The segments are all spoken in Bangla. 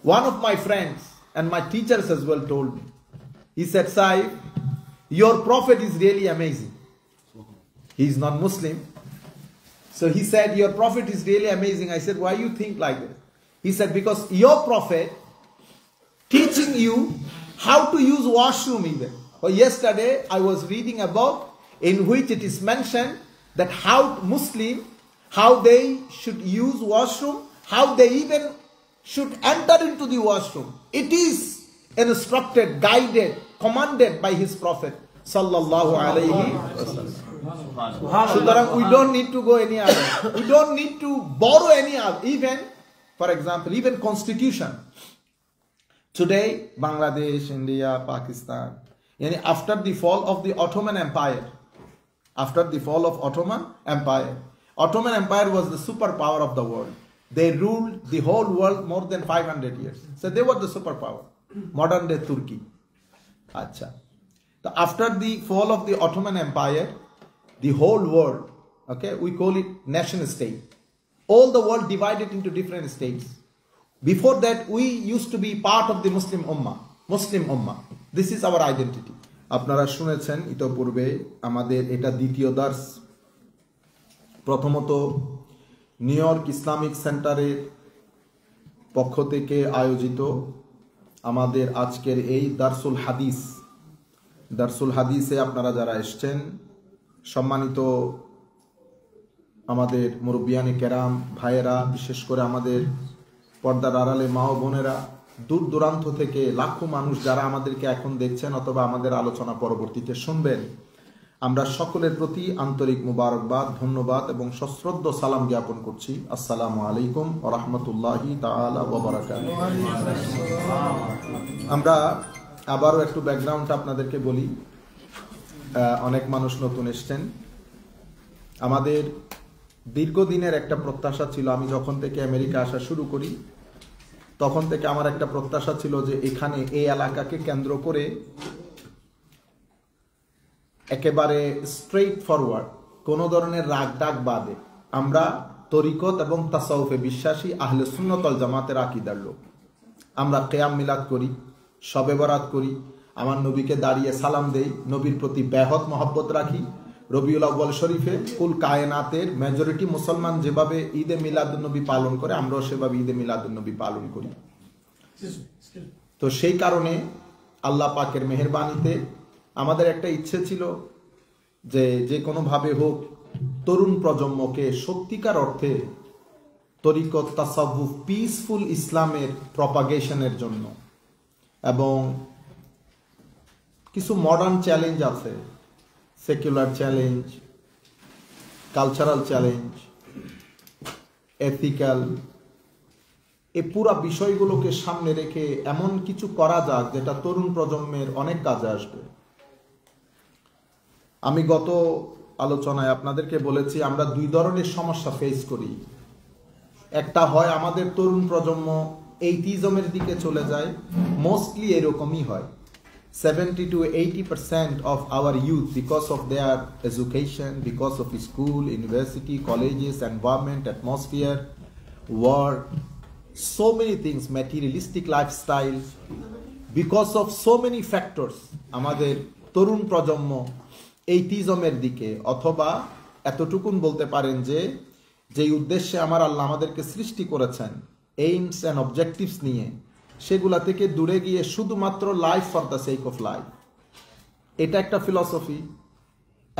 One of my friends and my teachers as well told me. He said, Saib, your prophet is really amazing. He is not Muslim. So he said, your prophet is really amazing. I said, why you think like this? He said, because your prophet teaching you how to use washroom even. Well, yesterday I was reading about in which it is mentioned that how Muslim, how they should use washroom, how they even should enter into the washroom. It is instructed, guided, commanded by his prophet sallallahu alaihi wasallam. So we don't need to go any other. We don't need to borrow any other. Even, for example, even constitution. Today, Bangladesh, India, Pakistan, after the fall of the Ottoman Empire, Ottoman Empire was the superpower of the world. They ruled the whole world more than 500 years. So they were the superpower. Modern day Turkey. Acha. So after the fall of the Ottoman Empire, the whole world, okay, we call it nation state. All the world divided into different states. Before that, we used to be part of the Muslim Ummah. This is our identity. আপনারা শুনেছেন ইতোপূর্বে আমাদের এটা দ্বিতীয় দার্স। প্রথমত নিউ ইয়র্ক ইসলামিক সেন্টারের পক্ষ থেকে আয়োজিত আমাদের আজকের এই দারসুল হাদিসে আপনারা যারা এসেছেন, সম্মানিত আমাদের মুরব্বিয়ানে কেরাম ভাইয়েরা, বিশেষ করে আমাদের পর্দার আড়ালে মা ও বোনেরা, দূর দূরান্ত থেকে লাখো মানুষ যারা আমাদেরকে এখন দেখছেন অথবা আমাদের আলোচনা পরবর্তীতে শুনবেন, আমরা সকলের প্রতি আন্তরিক মুবারকবাদ, ধন্যবাদ এবং সশ্রদ্ধ সালাম জ্ঞাপন করছি। আসসালামু আলাইকুম ওয়া রাহমাতুল্লাহি তাআলা ওয়া বারাকাতুহু। আমরা আবারও একটু ব্যাকগ্রাউন্ডটা আপনাদেরকে বলি। অনেক মানুষ নতুন এসেছেন। আমাদের দীর্ঘদিনের একটা প্রত্যাশা ছিল, আমি যখন থেকে আমেরিকা আসা শুরু করি তখন থেকে আমার একটা প্রত্যাশা ছিল যে এখানে এই এলাকাকে কেন্দ্র করে একেবারে স্ট্রেইট ফরওয়ার্ড, কোনো ধরনের রাগ ডাক বাদে আমরা তরিকত এবং তাসাউফে বিশ্বাসী আহলে সুন্নাত ওয়াল জামাতের আকীদার লোক। আমরা কিয়াম মিলাদ করি, শবে বরাত করি, আমার নবীকে দাঁড়িয়ে সালাম দেই, নবীর প্রতি বেহত মহব্বত রাখি। রবিউল আউয়াল শরীফে কুল কায়নাতের মেজরিটি মুসলমান যেভাবে ঈদে মিলাদুন্নবী পালন করে, আমরাও সেভাবে ঈদে মিলাদুন্নবী পালন করি। তো সেই কারণে আল্লাহ পাকের মেহেরবানিতে আমাদের একটা ইচ্ছে ছিল যে কোনোভাবে হোক তরুণ প্রজন্মকে সত্যিকার অর্থে তরিকত, তাসাউফ, পিসফুল ইসলামের প্রপাগেশনের জন্য। এবং কিছু মডার্ন চ্যালেঞ্জ আছে, secular challenge, cultural challenge, ethical, এই পুরা বিষয়গুলোকে সামনে রেখে এমন কিছু করা যাক যেটা তরুণ প্রজন্মের অনেক কাজে আসবে। আমি গত আলোচনায় আপনাদেরকে বলেছি আমরা দুই ধরনের সমস্যা ফেস করি। একটা হয় আমাদের তরুণ প্রজন্ম এইটিজমের দিকে চলে যায়, মোস্টলি এরকমই হয়। 70 to 80% of our youth, because of their education, because of school, university, colleges, environment, atmosphere, work, so many things, materialistic lifestyle, because of so many factors, আমাদের তরুণ প্রজন্ম এইটিজমের দিকে, অথবা এতটুকুন বলতে পারেন যে উদ্দেশ্যে আমার আল্লাহ আমাদেরকে সৃষ্টি করেছেন, এইমস অ্যান্ড অবজেক্টিভস নিয়ে, সেগুলা থেকে দূরে গিয়ে শুধুমাত্র life for the sake of life, এটা একটা ফিলসফি।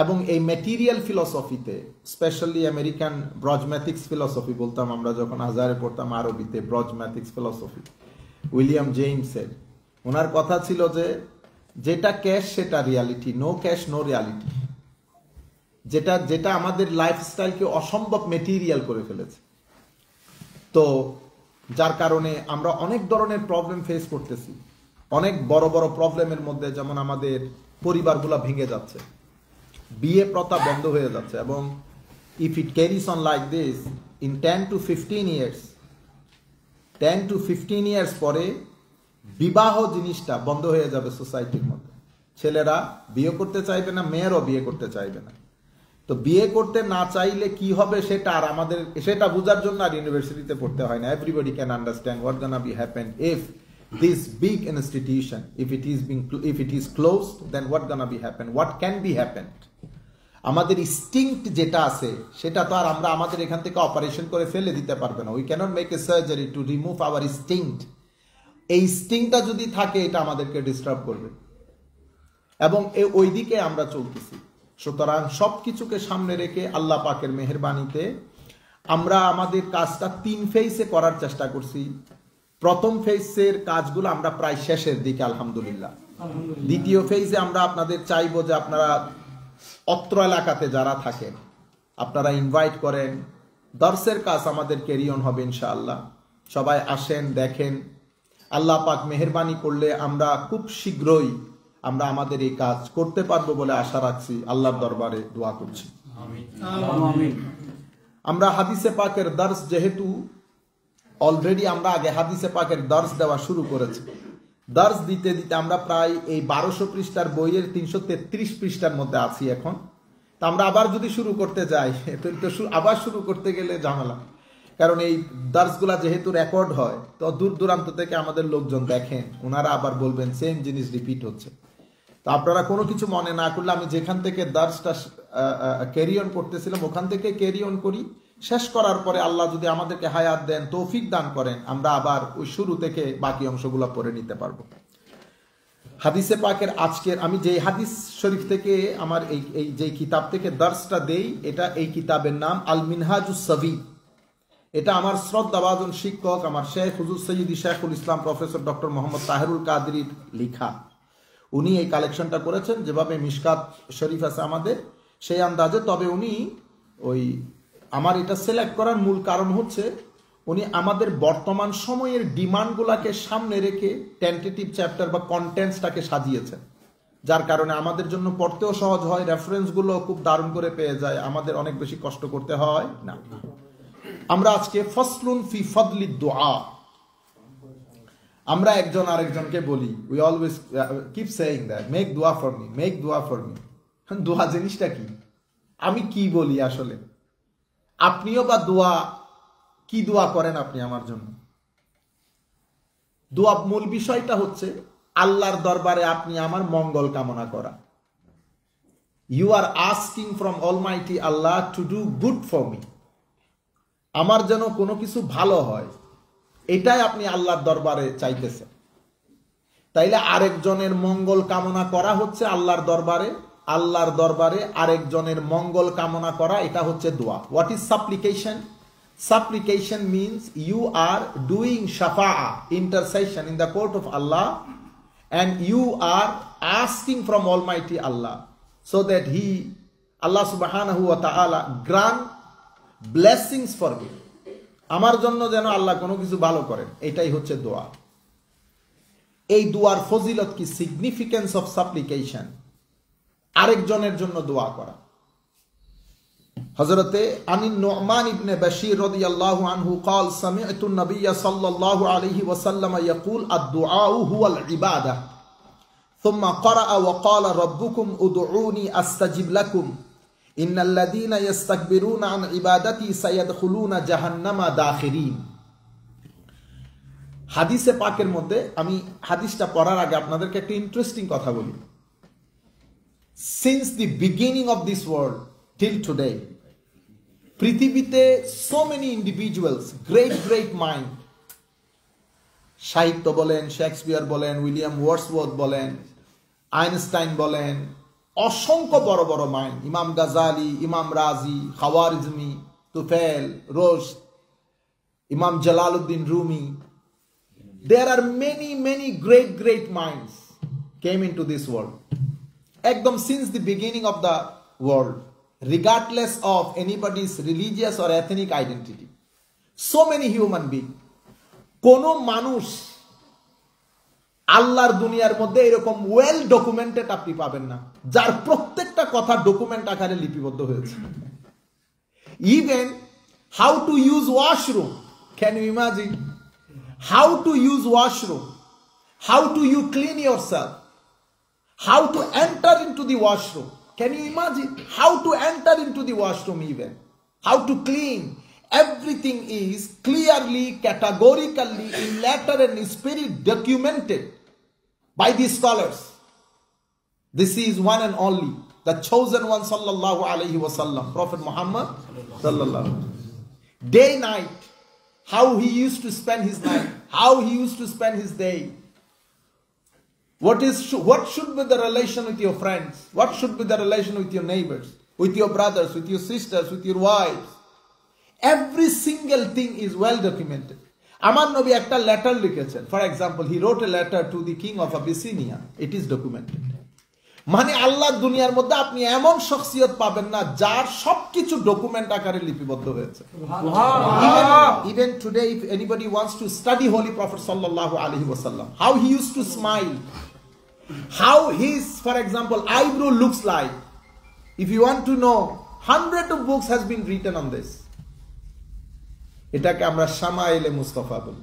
এবং এই ম্যাটেরিয়াল ফিলসফিতে, স্পেশালি আমেরিকান ব্রজম্যাথিক্স ফিলসফি বলতাম আমরা যখন আজহারে পড়তাম আরবিতে, ব্রজম্যাথিক্স ফিলসফি, উইলিয়াম জেমসের, ওনার কথা ছিল যে যেটা ক্যাশ সেটা reality, no cash no reality. যেটা আমাদের লাইফস্টাইলকে অসম্ভব মেটেরিয়াল করে ফেলেছে। তো যার কারণে আমরা অনেক ধরনের প্রবলেম ফেস করতেছি। অনেক বড় বড় প্রবলেমের মধ্যে যেমন আমাদের পরিবারগুলো ভেঙে যাচ্ছে, বিয়ে প্রথা বন্ধ হয়ে যাচ্ছে, এবং if it ক্যারিস on like this in 10 to 15 years পরে বিবাহ জিনিসটা বন্ধ হয়ে যাবে সোসাইটির মধ্যে। ছেলেরা বিয়ে করতে চাইবে না, মেয়েরও বিয়ে করতে চাইবে না। তো বিয়ে করতে না চাইলে কি হবে সেটা আর আমাদের সেটা বোঝার জন্য আর ইউনিভার্সিটিতে পড়তে হয় না। Everybody can understand what gonna be happen if this big institution, if it is closed, then what gonna be happen, what can be happened. আমাদের ইনস্টিংক্ট যেটা আছে সেটা তো আর আমরা আমাদের এখান থেকে অপারেশন করে ফেলে দিতে পারবে না। We cannot make a surgery to remove our instinct. এই ইনস্টিংক্টটা যদি থাকে এটা আমাদেরকে ডিস্টার্ব করবে এবং ওই দিকে আমরা চলতেছি। সুতরাং সবকিছুকে সামনে রেখে আল্লাহ পাকের মেহেরবানিতে আমরা আমাদের কাজটা 3 ফেজে করার চেষ্টা করছি। প্রথম ফেজের কাজগুলো আমরা প্রায় শেষের দিকে আলহামদুলিল্লাহ। দ্বিতীয় ফেজে আমরা আপনাদের চাইবো যে আপনারা অত্র এলাকাতে যারা থাকেন আপনারা ইনভাইট করেন, দর্শের কাজ আমাদের ক্যারি অন হবে ইনশাআল্লাহ। সবাই আসেন, দেখেন। আল্লাহ পাক মেহেরবানি করলে আমরা খুব শীঘ্রই আমরা আমাদের এই কাজ করতে পারবো বলে আশা রাখছি। আল্লাহর দরবারে দোয়া করছি। আমরা হাদিসে পাকের দর্শ যেহেতু অলরেডি আমরা আগে হাদিসে পাকের দর্শ দেওয়া শুরু করেছি। দর্শ দিতে দিতে আমরা প্রায় এই 1200 পৃষ্ঠার বইয়ের 333 পৃষ্ঠার মধ্যে আছি এখন। তা আমরা আবার যদি শুরু করতে যাই তো আবার শুরু করতে গেলে ঝামেলা, কারণ এই দর্শগুলা যেহেতু রেকর্ড হয় তো দূর দূরান্ত থেকে আমাদের লোকজন দেখেন, ওনারা আবার বলবেন সেম জিনিস রিপিট হচ্ছে। তো আপনারা কোনো কিছু মনে না করলে আমি যেখান থেকে দর্শটা ক্যারি অন করতেছিলাম ওখান থেকে ক্যারি অন করি। শেষ করার পরে আল্লাহ যদি আমাদেরকে হায়াত দেন, তৌফিক দান করেন, আমরা আবার ওই শুরু থেকে বাকি অংশগুলো পড়ে নিতে পারবো। হাদিসে পাকের আজকের আমি যে হাদিস শরীফ থেকে আমার এই যে কিতাব থেকে দর্শটা দেই, এটা এই কিতাবের নাম আল মিনহাজুস সাবি। এটা আমার শ্রদ্ধাভাজন শিক্ষক আমার শেখ হুজুর সৈয়দি শেখুল ইসলাম প্রফেসর ডক্টর মোহাম্মদ তাহেরুল কাদরির লিখা। উনি এই কালেকশনটা করেছেন যেভাবে মিশকাত শরীফ আছে আমাদের সেই আন্দাজে। তবে উনি ওই আমার এটা সিলেক্ট করার মূল কারণ হচ্ছে উনি আমাদের বর্তমান সময়ের ডিমান্ডগুলোকে সামনে রেখে টেন্টেটিভ চ্যাপ্টার বা কন্টেন্টসটাকে সাজিয়েছেন, যার কারণে আমাদের জন্য পড়তেও সহজ হয়, রেফারেন্সগুলো খুব দারুণ করে পেয়ে যায়, আমাদের অনেক বেশি কষ্ট করতে হয় না। আমরা আজকে ফসলুন ফি ফদলি দুআ। আমরা একজন আরেকজনকে বলি, we always keep saying that make দোয়া ফর মি, মেক দোয়া ফর মি। দোয়া জিনিসটা কি, আমি কি বলি আসলে? আপনিও বা দোয়া কি দোয়া করেন আপনি আমার জন্য? দোয়া মূল বিষয়টা হচ্ছে আল্লাহর দরবারে আপনি আমার মঙ্গল কামনা করা। You are asking from almighty Allah to do good for me. আমার যেন কোনো কিছু ভালো হয়, এটাই আপনি আল্লাহর দরবারে চাইতেছেন। তাইলে আরেকজনের মঙ্গল কামনা করা হচ্ছে আল্লাহর দরবারে, আল্লাহর দরবারে আরেকজনের মঙ্গল কামনা করা, এটা হচ্ছে দোয়া। What is সাপ্লিকেশন? Supplication means you are doing shafa'a, intercession in the court of Allah, and you are asking from Almighty Allah so that Allah subhanahu wa ta'ala grant blessings for me. আমার জন্য যেন আল্লাহ কোনো কিছু ভালো করেন, এটাই হচ্ছে দোয়া। এই দোয়ার ফজিলত কি, সিগনিফিকেন্স অফ সাপ্লিকেশন, আরেকজনের জন্য দোয়া করা। হযরতে আনিন নু'মান ইবনে বাশীর রাদিয়াল্লাহু আনহু قال سمعت النبي صلى الله عليه وسلم يقول الدعاء هو العبادة ثم قرأ وقال ربكم ادعوني استجب لكم ان الذين يستكبرون عن عبادتي سيدخلون جهنم داخرين। হাদিসে পাকের মধ্যে আমি হাদিসটা পড়ার আগে আপনাদেরকে একটা ইন্টারেস্টিং কথা বলি। Since the beginning of this world till today, পৃথিবীতে so many individuals, great mind, সাহিত্য বলেন, শেক্সপিয়ার বলেন, উইলিয়াম ওয়ার্ডসওয়ার্থ বলেন, আইনস্টাইন বলেন, অসংখ্য বড় বড় মাইন্ড, ইমাম গাজালি, ইমাম রাজি, খাওয়ারিজমি, তুফেল, রোশদ, ইমাম Jalaluddin Rumi, there are many great minds came into this world. একদম since the beginning of the world, regardless of anybody's religious or ethnic identity, so many human beings. কোন মানুষ আল্লাহর দুনিয়ার মধ্যে এরকম ওয়েল ডকুমেন্টেড আপনি পাবেন না, যার প্রত্যেকটা কথা ডকুমেন্ট আকারে লিপিবদ্ধ হয়েছে। Even how to use washroom, can you imagine? How to use washroom, how to you clean yourself, how to enter into the washroom, Can you imagine how to enter into the washroom even? How to clean? Everything is clearly, categorically, in letter and spirit documented by the scholars. This is one and only, the chosen one, sallallahu alaihi wasallam, Prophet Muhammad sallallahu. Day, night, how he used to spend his night, how he used to spend his day. What should be the relation with your friends? What should be the relation with your neighbors, with your brothers, with your sisters, with your wives? Every single thing is well documented. Amar Nabi ekta letter likhechen. For example, he wrote a letter to the king of Abyssinia. It is documented. মানে আল্লাহ দুনিয়ার মধ্যে আপনি এমন শখসিয়ত পাবেন না যার সবকিছু ডকুমেন্ট আকারে লিপিবদ্ধ হয়েছে। Even today, if anybody wants to study Holy Prophet sallallahu alaihi wasallam, how he used to smile, how his, for example, eyebrow looks like. If you want to know, hundreds of books has been written on this. এটাকে আমরা শামাইলে মুস্তাফা বলি।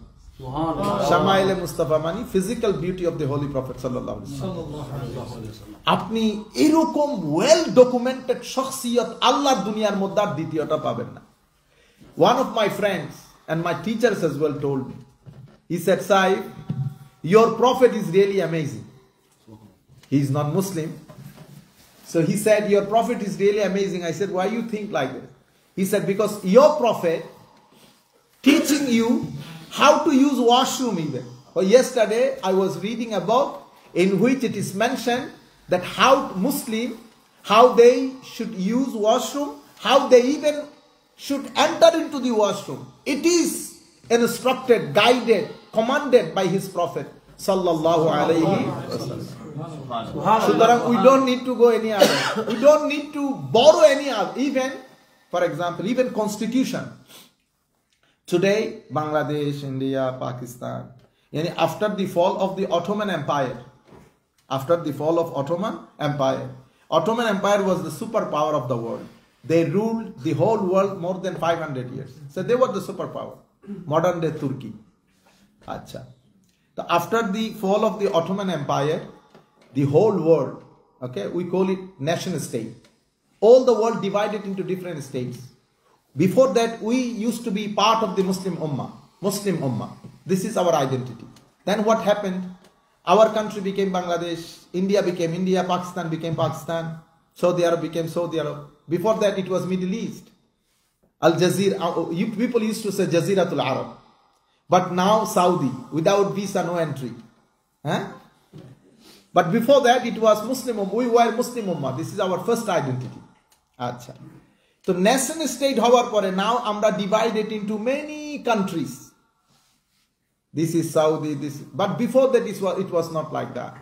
শামাইলে মুস্তাফা মানে physical beauty of the holy prophet সাল্লাল্লাহু আলাইহি ওয়াসাল্লাম। আপনি এরকম ওয়েল ডকুমেন্টেড শখসিয়ত আল্লাহর দুনিয়ার মধ্যে আর দ্বিতীয়টা পাবেন না। One of my friends and my teachers as well told me, he said, Saif, your prophet is really amazing. He is not Muslim. So he said, your prophet is really amazing. I said, why you think like this? He said, because your prophet teaching you how to use washroom even. Well, yesterday I was reading about in which it is mentioned that how Muslim, how they should use washroom, how they even should enter into the washroom. It is instructed, guided, commanded by his prophet sallallahu alaihi wasallam. So we don't need to go any other. We don't need to borrow any other. Even, for example, even constitution. Today, Bangladesh, India, Pakistan, after the fall of the Ottoman Empire, Ottoman Empire was the superpower of the world. They ruled the whole world more than 500 years. So they were the superpower. Modern day Turkey. Acha. So after the fall of the Ottoman Empire, the whole world, okay, we call it nation state. All the world divided into different states. Before that, we used to be part of the Muslim Ummah. This is our identity. Then what happened? Our country became Bangladesh, India became India, Pakistan became Pakistan, Saudi Arab became Saudi Arab. Before that, it was Middle East. Al Jazeera, people used to say Jaziratul Arab. But now Saudi, without visa, no entry. But before that, it was Muslim Ummah. We were Muslim Ummah. This is our first identity. Acha. So nation state হওয়ার পরে now আমরা divided into many countries. This is Saudi, this, but before that it was not like that.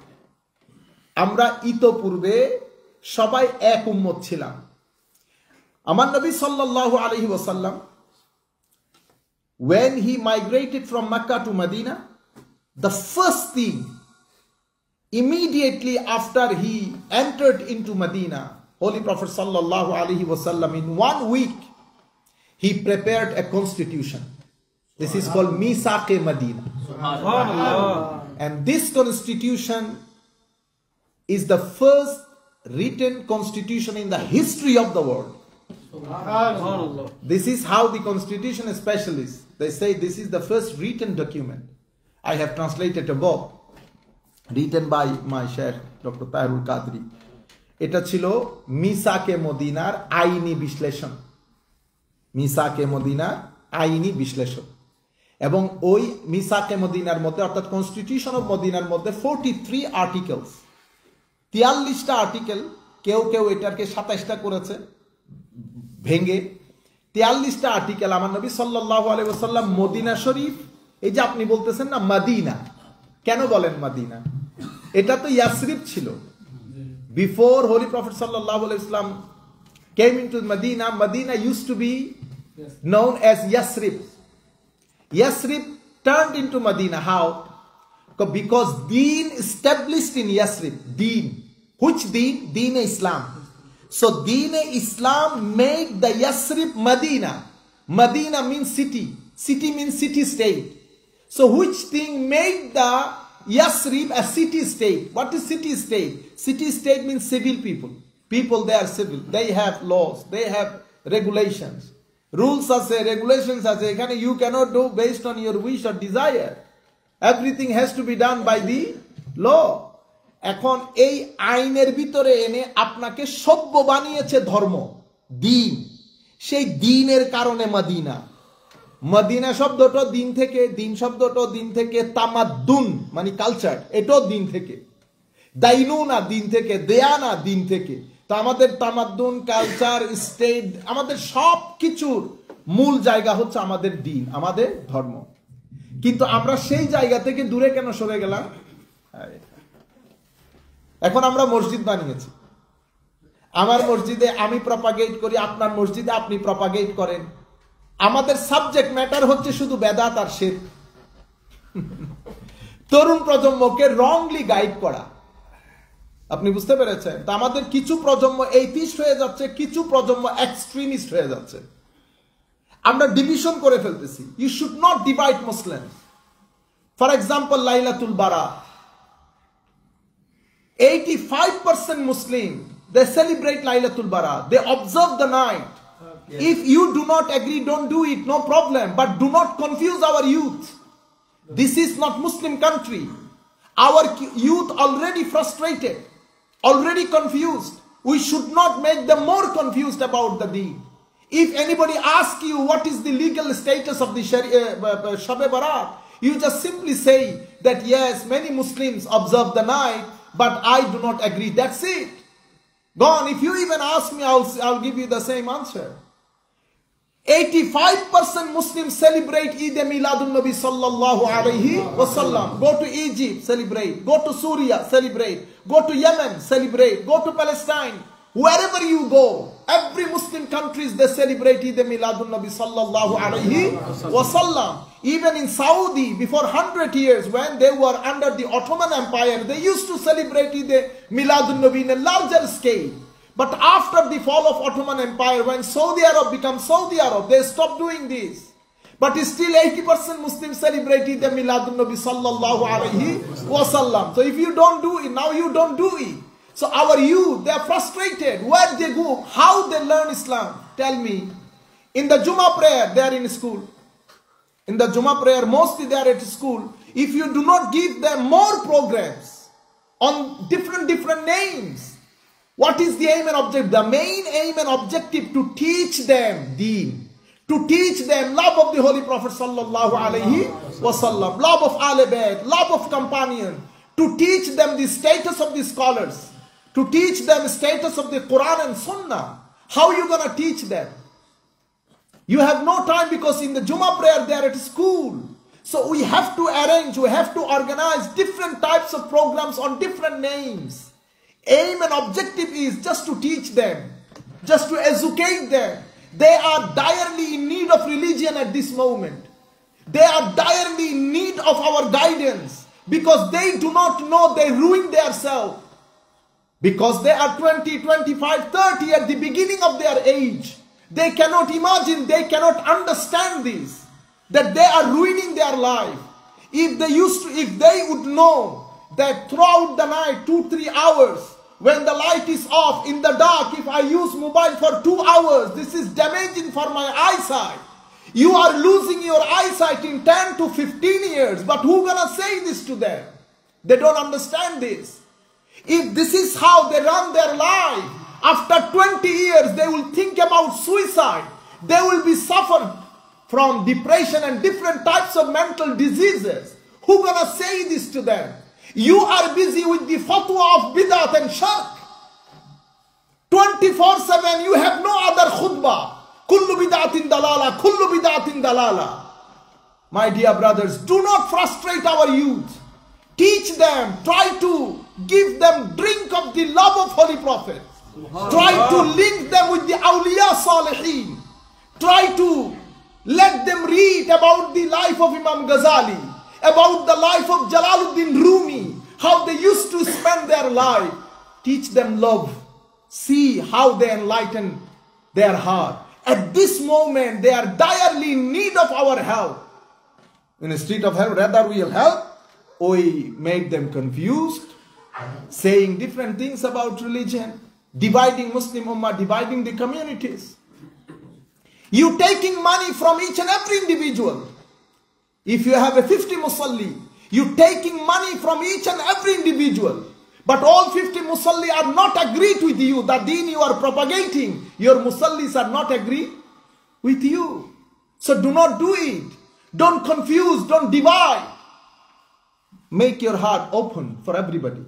আমরা ইতোপূর্বে সবাই এক উম্মত ছিলাম। আমার নবী সাল্লাল্লাহু আলাইহি ওয়াসাল্লাম, when he migrated from Mecca to Medina, the first thing immediately after he entered into Medina, Holy Prophet sallallahu alaihi wasallam, in 1 week, he prepared a constitution. This is called Misaq-e Medina. And this constitution is the first written constitution in the history of the world. This is how the constitution specialists, they say this is the first written document. I have translated a book written by my Sheikh, Dr. Tahirul Qadri. এটা ছিল মিসাকে মদিনার আইনি বিশ্লেষণ। মিসাকে মদিনার আইনি বিশ্লেষণ। এবং ওই মিসাকে মদিনার মধ্যে অর্থাৎ কনস্টিটিউশন অফ মদিনার মধ্যে 43 আর্টিকেলস, 43টা আর্টিকেল, কেউ কেউ এটাকে 27টা করেছে ভেঙে। 43টা আর্টিকেল আমার নবী সাল্লাল্লাহু আলাইহি ওয়াসাল্লাম মদিনা শরীফ, এই যে আপনি বলতেছেন না মদিনা, কেন বলেন মদিনা? এটা তো ইয়াসরিব ছিল। Before Holy Prophet sallallahu alaihi wasallam came into Medina, Medina used to be known as Yasrib. Yasrib turned into Medina. How? Because Deen established in Yasrib. Deen. Which Deen? Deen Islam. So Deen Islam made the Yasrib Medina. Medina means city. City means city state. So which thing made the Yasrib a city state? What is city state? City state means civil people. People, they are civil. They have laws. They have regulations. Rules আছে, regulations আছে. এখানে you cannot do based on your wish or desire. Everything has to be done by the law. এখন এই আইনের ভিতরে এনে আপনাকে সভ্য বানিয়েছে ধর্ম, দিন। সেই দিনের কারণে মদিনা। মদিনা শব্দটা দিন শব্দটা দিন থেকে, তামাদ্দুন মানে কালচার, এটাও দিন থেকে, দাইনুনা দিন থেকে, দেয়ানা দিন থেকে। তো আমাদের তামাদ্দুন, কালচার, স্টেট, আমাদের সব কিছুর মূল জায়গা হচ্ছে আমাদের দিন, আমাদের ধর্ম। কিন্তু আমরা সেই জায়গা থেকে দূরে কেন সরে গেলাম? এখন আমরা মসজিদ বানিয়েছি। আমার মসজিদে আমি প্রপাগেট করি, আপনার মসজিদে আপনি প্রপাগেট করেন। আমাদের সাবজেক্ট ম্যাটার হচ্ছে শুধু বেদাত আর শিরক। তরুণ প্রজন্মকে রংলি গাইড করা। আপনি বুঝতে পেরেছেন? তো আমাদের কিছু প্রজন্ম এইথিস্ট হয়ে যাচ্ছে, কিছু প্রজন্ম এক্সট্রিমিস্ট হয়ে যাচ্ছে। আমরা ডিভিশন করে ফেলতেছি। You should not divide Muslim. For example, Lailatul Barat, 85% Muslim, they celebrate Laylatul Barat. They observe the night. Yes. If you do not agree, don't do it, no problem. But do not confuse our youth. This is not Muslim country. Our youth already frustrated, already confused. We should not make them more confused about the deen. If anybody asks you what is the legal status of the Shab-e Barat, you just simply say that yes, many Muslims observe the night, but I do not agree. That's it. Gone. If you even ask me, I'll give you the same answer. 85% Muslims celebrate Eid Miladun Nabi sallallahu alayhi wasallam. Go to Egypt, celebrate. Go to Syria, celebrate. Go to Yemen, celebrate. Go to Palestine. Wherever you go, every Muslim countries, they celebrate Eid Miladun Nabi sallallahu alayhi wasallam. Even in Saudi, before 100 years, when they were under the Ottoman Empire, they used to celebrate Eid Miladun Nabi in a larger scale. But after the fall of Ottoman Empire, when Saudi Arab becomes Saudi Arab, they stopped doing this. But still 80% Muslims celebrate Eid Miladun Nabi sallallahu alayhi wasallam. So if you don't do it, now you don't do it. So our youth, they are frustrated. Where they go? How they learn Islam? Tell me. In the Jummah prayer, they are in school. In the Jummah prayer, mostly they are at school. If you do not give them more programs on different names, what is the aim and objective? The main aim and objective to teach them deen, to teach them love of the Holy Prophet sallallahu alaihi wasallam, love of Ahl Bayt, love of companion, to teach them the status of the scholars, to teach them the status of the Quran and Sunnah. How are you going to teach them? You have no time because in the Jummah prayer they are at school. So we have to arrange, we have to organize different types of programs on different names. Aim and objective is just to teach them, just to educate them. They are direly in need of religion at this moment. They are direly in need of our guidance because they do not know, they ruin themselves. Because they are 20, 25, 30 at the beginning of their age. They cannot imagine, they cannot understand this, that they are ruining their life. If they would know that throughout the night, 2-3 hours, when the light is off, in the dark, if I use mobile for 2 hours, this is damaging for my eyesight. You are losing your eyesight in 10 to 15 years, but who gonna say this to them? They don't understand this. If this is how they run their life, after 20 years, they will think about suicide. They will be suffered from depression and different types of mental diseases. Who gonna say this to them? You are busy with the fatwa of bid'at and shirk. 24/7, you have no other khutbah. Kullu bid'atin dalala, kullu bid'atin dalala. My dear brothers, do not frustrate our youth. Teach them, try to give them drink of the love of Holy Prophet. Try to link them with the awliya salihin. Try to let them read about the life of Imam Ghazali, about the life of Jalaluddin Rumi, how they used to spend their life. Teach them love. See how they enlighten their heart. At this moment, they are direly in need of our help. In the street of hell, rather we'll help, we make them confused, saying different things about religion. dividing Muslim Ummah, dividing the communities. You taking money from each and every individual. If you have a 50 musalli, you taking money from each and every individual. But all 50 musalli are not agreed with you. The deen you are propagating, your musallis are not agreed with you. So do not do it. Don't confuse, don't divide. Make your heart open for everybody.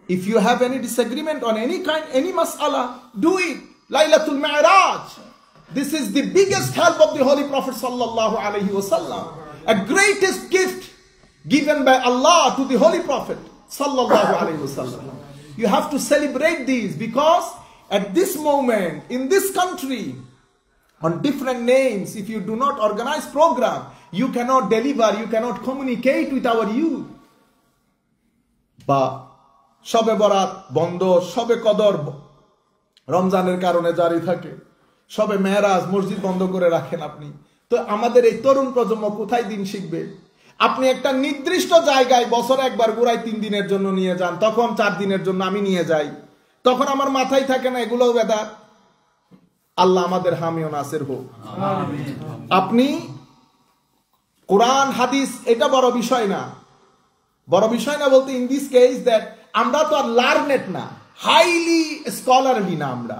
If you have any disagreement on any kind, any mas'ala, do it. Laylatul Mi'raj. This is the biggest help of the Holy Prophet sallallahu alaihi wasallam. A greatest gift given by Allah to the Holy Prophet sallallahu alaihi wasallam. You have to celebrate these, because at this moment in this country, on different names, if you do not organize program, you cannot deliver, you cannot communicate with our youth. But শবে বরাত বন্ধ, শবে কদর রমজানের কারণে জারি থাকে, শবে মেহরাজ মসজিদ বন্ধ করে রাখেন আপনি। তো আমাদের এই তরুণ প্রজন্ম কোথায় দিন শিখবে? আপনি একটা নির্দিষ্ট জায়গায় বছরে একবার ঘুরাই 3 দিনের জন্য নিয়ে যান, তখন 4 দিনের জন্য আমি নিয়ে যাই, তখন আমার মাথায় থাকে না এগুলোও বেদাত। আল্লাহ আমাদের হামি ও নাসির হোক। আপনি কোরআন হাদিস এটা বড় বিষয় না, বড় বিষয় না বলতে ইন দিস কেস দ্যাট আমরা তো আর লার্নেড না, হাইলি স্কলারলি না আমরা,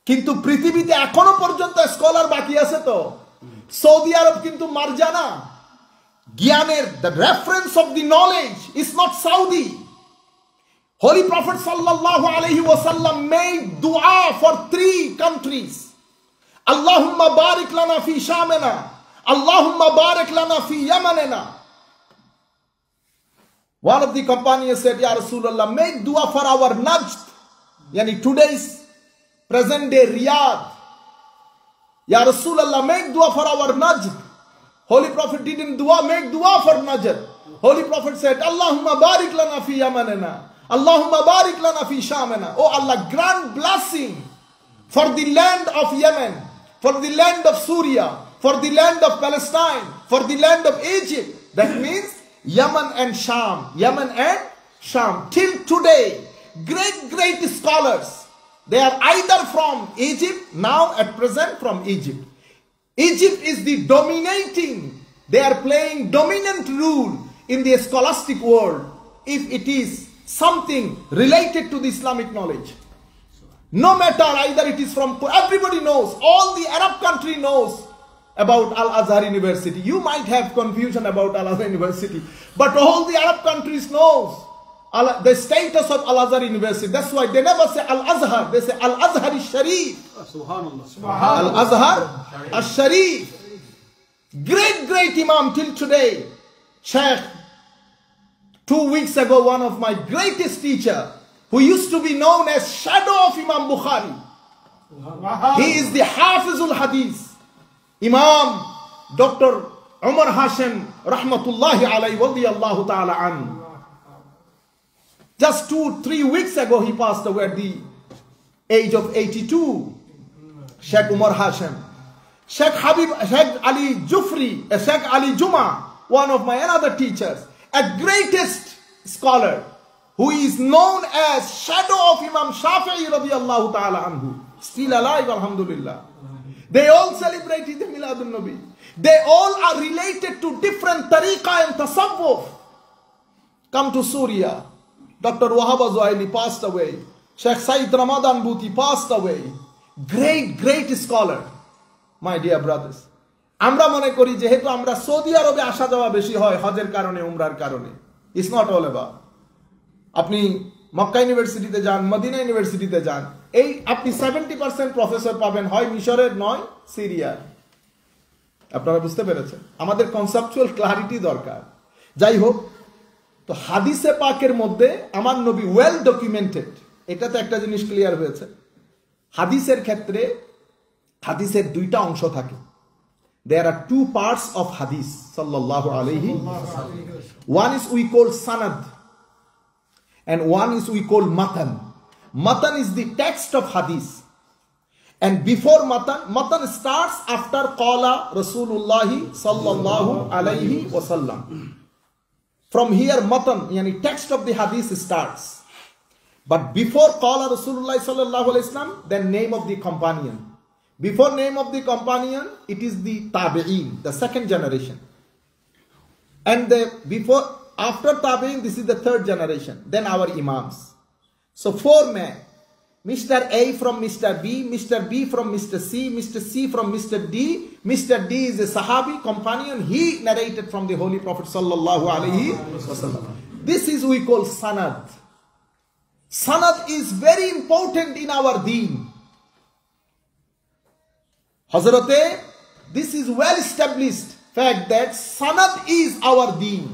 কিন্তু পৃথিবীতে এখনো পর্যন্ত স্কলার বাকি আছে। তো সৌদি আরব কিন্তু মারজানা জ্ঞানের, the reference of the knowledge is not Saudi. Holy Prophet sallallahu alaihi wasallam made dua for 3 countries. Allahumma barik lana fi Shamina, Allahumma barik lana fi Yamanina. One of the companions said, Ya Rasulullah, make dua for our Najd, yani today's present day Riyadh. Ya Rasulullah, make dua for our Najd. Holy Prophet didn't make dua for Najd. Holy Prophet said, Allahumma barik lana fi Yamanina, Allahumma barik lana fi Shamina. Oh Allah, grant blessing for the land of Yemen, for the land of Syria, for the land of Palestine, for the land of Egypt. That means Yemen and Sham, Yemen and Sham. Till today, great scholars, they are either from Egypt, now at present from Egypt. Egypt is the dominating, they are playing dominant role in the scholastic world if it is something related to the Islamic knowledge. No matter either it is from, everybody knows, all the Arab country knows about Al-Azhar University. You might have confusion about Al-Azhar University, but all the Arab countries knows the status of Al-Azhar University. That's why they never say Al-Azhar, they say Al-Azhar al-Sharif. Subhanallah. Al-Azhar al-Sharif. Great Imam till today. Sheikh, 2 weeks ago, one of my greatest teacher, who used to be known as shadow of Imam Bukhari. He is the Hafizul Hadith. Imam Dr. Umar Hashim rahmatullahi alayhi radiyallahu ta'ala anhu. Just 2-3 weeks ago he passed away at the age of 82. Sheikh Umar Hashim. Sheikh Ali Jufri, Sheikh Ali Juma, one of my another teachers, a greatest scholar who is known as shadow of Imam Shafi'i radiyallahu ta'ala anhu. Still alive, alhamdulillah. They all celebrated the Miladun Nabi. They all are related to different tariqa and tasawwuf. Come to Syria. Dr. Wahab Azwaili passed away. Sheikh Said Ramadan Bhuti passed away. Great scholar. My dear brothers. আমরা মনে করি যেহেতু আমরা সৌদি আরবে আসা যাওয়া বেশি হয় হজের কারণে, উমরার কারণে। It's not all about. আপনি মক্কা ইউনিভার্সিটিতে যান, মদিনা ইউনিভার্সিটিতে যান, এই আপনি 70% প্রফেসর পাবেন হয় মিশরের, নয় সিরিয়ার। আপনারা বুঝতে পেরেছেন? আমাদের কনসেপচুয়াল ক্লারিটি দরকার। যাই হোক, তো হাদিসে পাকের মধ্যে আমার নবী ওয়েল ডকুমেন্টেড, এটাতে একটা জিনিস ক্লিয়ার হয়েছে। হাদিসের ক্ষেত্রে হাদিসের 2টা অংশ থাকে। There are 2 parts of hadith sallallahu alayhi. One is we call sanad and one is we call matan. Matan is the text of hadith, and before matan starts after qala Rasulullah sallallahu alayhi wasallam. From here matan, yani text of the hadith starts. But before Qala Rasulullah sallallahu alaihi wasallam, then name of the companion. Before name of the companion, it is the Tabi'in, the second generation. And after Tabi'in, this is the third generation. Then our Imams. So 4 men. Mr. A from Mr. B, Mr. B from Mr. C, Mr. C from Mr. D. Mr. D is a Sahabi, companion. He narrated from the Holy Prophet sallallahu alaihi wasallam. This is we call Sanad. Sanad is very important in our deen. Hazrate, this is well established fact that Sanad is our deen.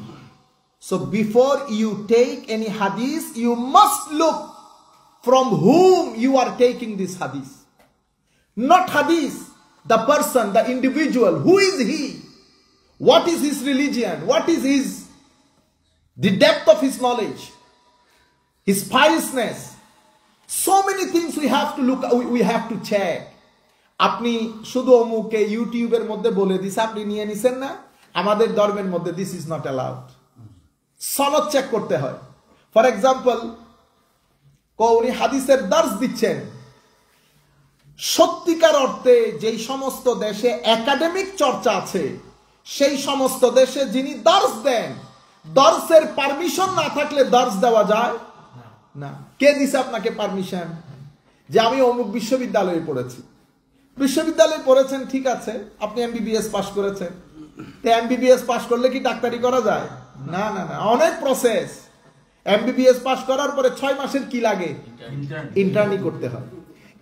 So before you take any hadith, you must look from whom you are taking this hadith. Not hadith, the person, the individual. Who is he? What is his religion? What is the depth of his knowledge? His piousness. So many things we have to look, we have to check. আপনি শুধু অমুকে ইউটিউবের মধ্যে বলে দিছে আপনি নিয়ে নিছেন না আমাদের ধর্মের মধ্যে দিস ইজ নট অ্যালাউড সনদ চেক করতে হয় ফর এক্সাম্পল উনি হাদিসের দর্স দিচ্ছেন সত্যিকার অর্থে যেই সমস্ত দেশে একাডেমিক চর্চা আছে সেই সমস্ত দেশে যিনি দর্স দেন দর্সের পারমিশন না থাকলে দর্স দেওয়া যায় না কে দিছে আপনাকে পারমিশন যে আমি অমুক বিশ্ববিদ্যালয়ে পড়েছি বিশ্ববিদ্যালয়ে পড়েছেন ঠিক আছে আপনি এমবিবিএস পাস করেছেন তে এমবিবিএস পাস করলে কি ডাক্তারি করা যায় না না না অনেক প্রসেস এমবিবিএস পাস করার পরে 6 মাসের কি লাগে ইন্টার্নি করতে হয়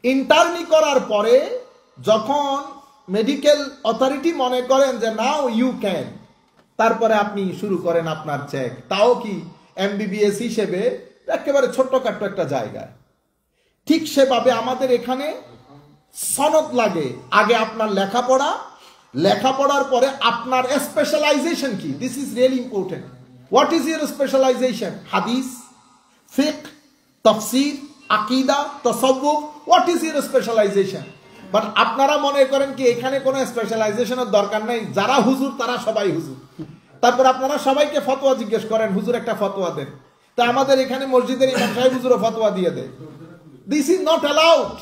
ইন্টার্নি করার পরে যখন মেডিকেল অথরিটি মনে করেন যে নাও ইউ ক্যান তারপরে আপনি শুরু করেন আপনার চেক তাও কি এমবিবিএস হিসেবে একেবারে ছোটখাটো একটা জায়গায় ঠিক সেভাবে আমাদের এখানে সনদ লাগে আগে আপনার লেখাপড়ার পরে আপনার স্পেশালাইজেশন কি this is really important what is your specialisation হাদিস ফিকহ তাফসীর আকীদা তাসাউফ what is your specialisation but আপনারা মনে করেন কি এখানে কোনো স্পেশালাইজেশনের দরকার নাই যারা হুজুর তারা সবাই হুজুর তারপর আপনারা সবাইকে ফতোয়া জিজ্ঞেস করেন হুজুর একটা ফতোয়া দেন তা আমাদের এখানে মসজিদের ইমাম সাহেব হুজুরও ফতোয়া দিয়ে দেয় দিস ইজ নট অ্যালাউড